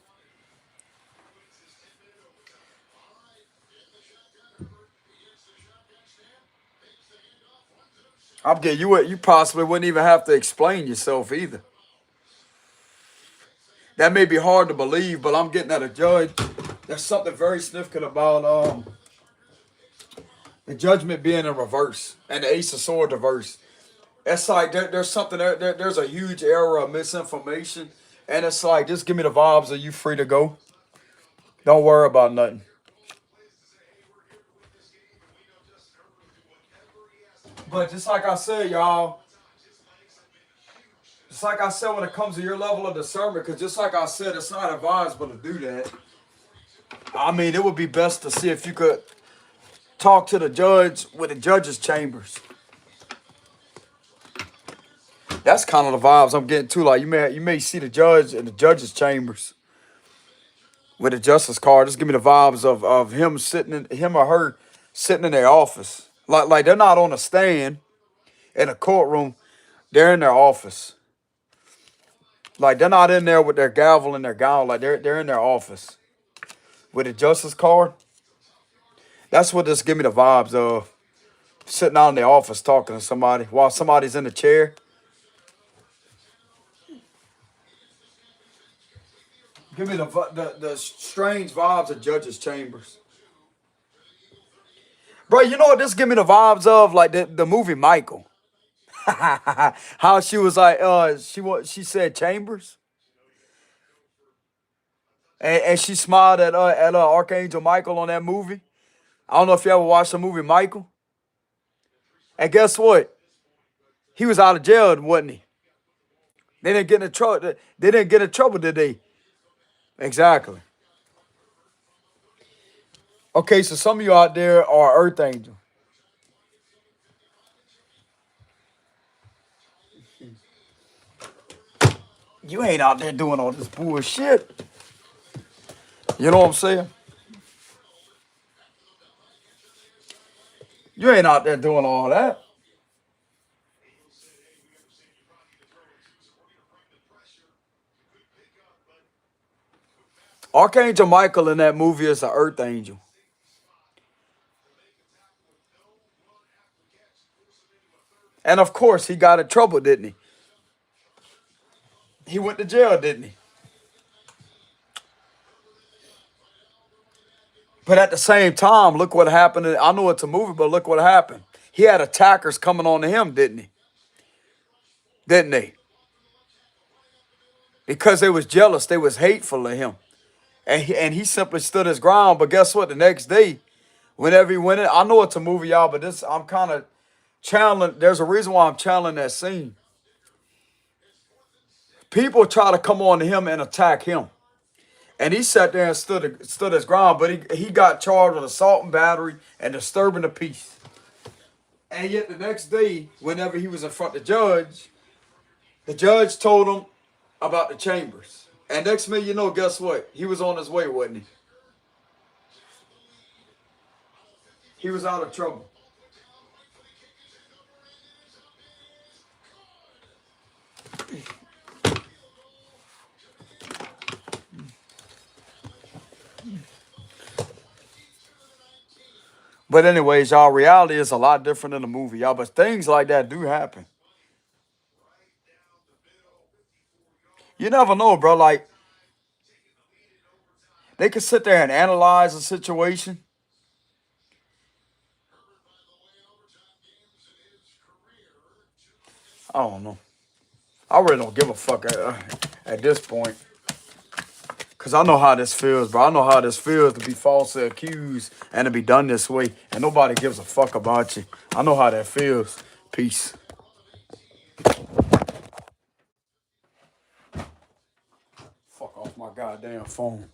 I'm getting you. You possibly wouldn't even have to explain yourself either. That may be hard to believe, but I'm getting at a judge. There's something very significant about the judgment being in reverse and the Ace of Swords reverse. It's like there's something there's a huge error of misinformation, and it's like just give me the vibes of you free to go. Don't worry about nothing. But just like I said, y'all, just like I said when it comes to your level of discernment, because just like I said, it's not advisable to do that. I mean, it would be best to see if you could talk to the judge with the judge's chambers. That's kind of the vibes I'm getting too. Like you may see the judge in the judge's chambers with a justice card. Just give me the vibes of him or her sitting in their office. Like they're not on a stand in a courtroom. They're in their office. Like they're not in there with their gavel and their gown. Like they're in their office with a justice card. That's what just give me the vibes of sitting out in the office talking to somebody while somebody's in the chair. Give me the strange vibes of judges' chambers. Bro, you know what this give me the vibes of? Like the movie Michael. How she was like, she said chambers. And she smiled at Archangel Michael on that movie. I don't know if you ever watched the movie Michael. And guess what? He was out of jail, wasn't he? They didn't get in trouble. They didn't get in trouble, did they? Exactly. Okay, so some of you out there are Earth Angel. You ain't out there doing all this bullshit. You know what I'm saying? You ain't out there doing all that. Archangel Michael in that movie is an Earth Angel. And of course, he got in trouble, didn't he? He went to jail, didn't he? But at the same time, look what happened. I know it's a movie, but look what happened. He had attackers coming on to him, didn't he? Didn't they? Because they was jealous, they was hateful of him. And he simply stood his ground. But guess what? The next day, whenever he went in, I know it's a movie, y'all, but this I'm kind of channeling. There's a reason why I'm channeling that scene. People try to come on to him and attack him. And he sat there and stood his ground, but he got charged with assault and battery and disturbing the peace. And yet the next day, whenever he was in front of the judge told him about the chambers. And next minute, you know, guess what? He was on his way, wasn't he? He was out of trouble. But anyways, y'all, reality is a lot different than the movie, y'all. But things like that do happen. You never know, bro. Like, they could sit there and analyze a situation. I don't know. I really don't give a fuck at this point. Because I know how this feels, bro. I know how this feels to be falsely accused and to be done this way. And nobody gives a fuck about you. I know how that feels. Peace. my goddamn phone.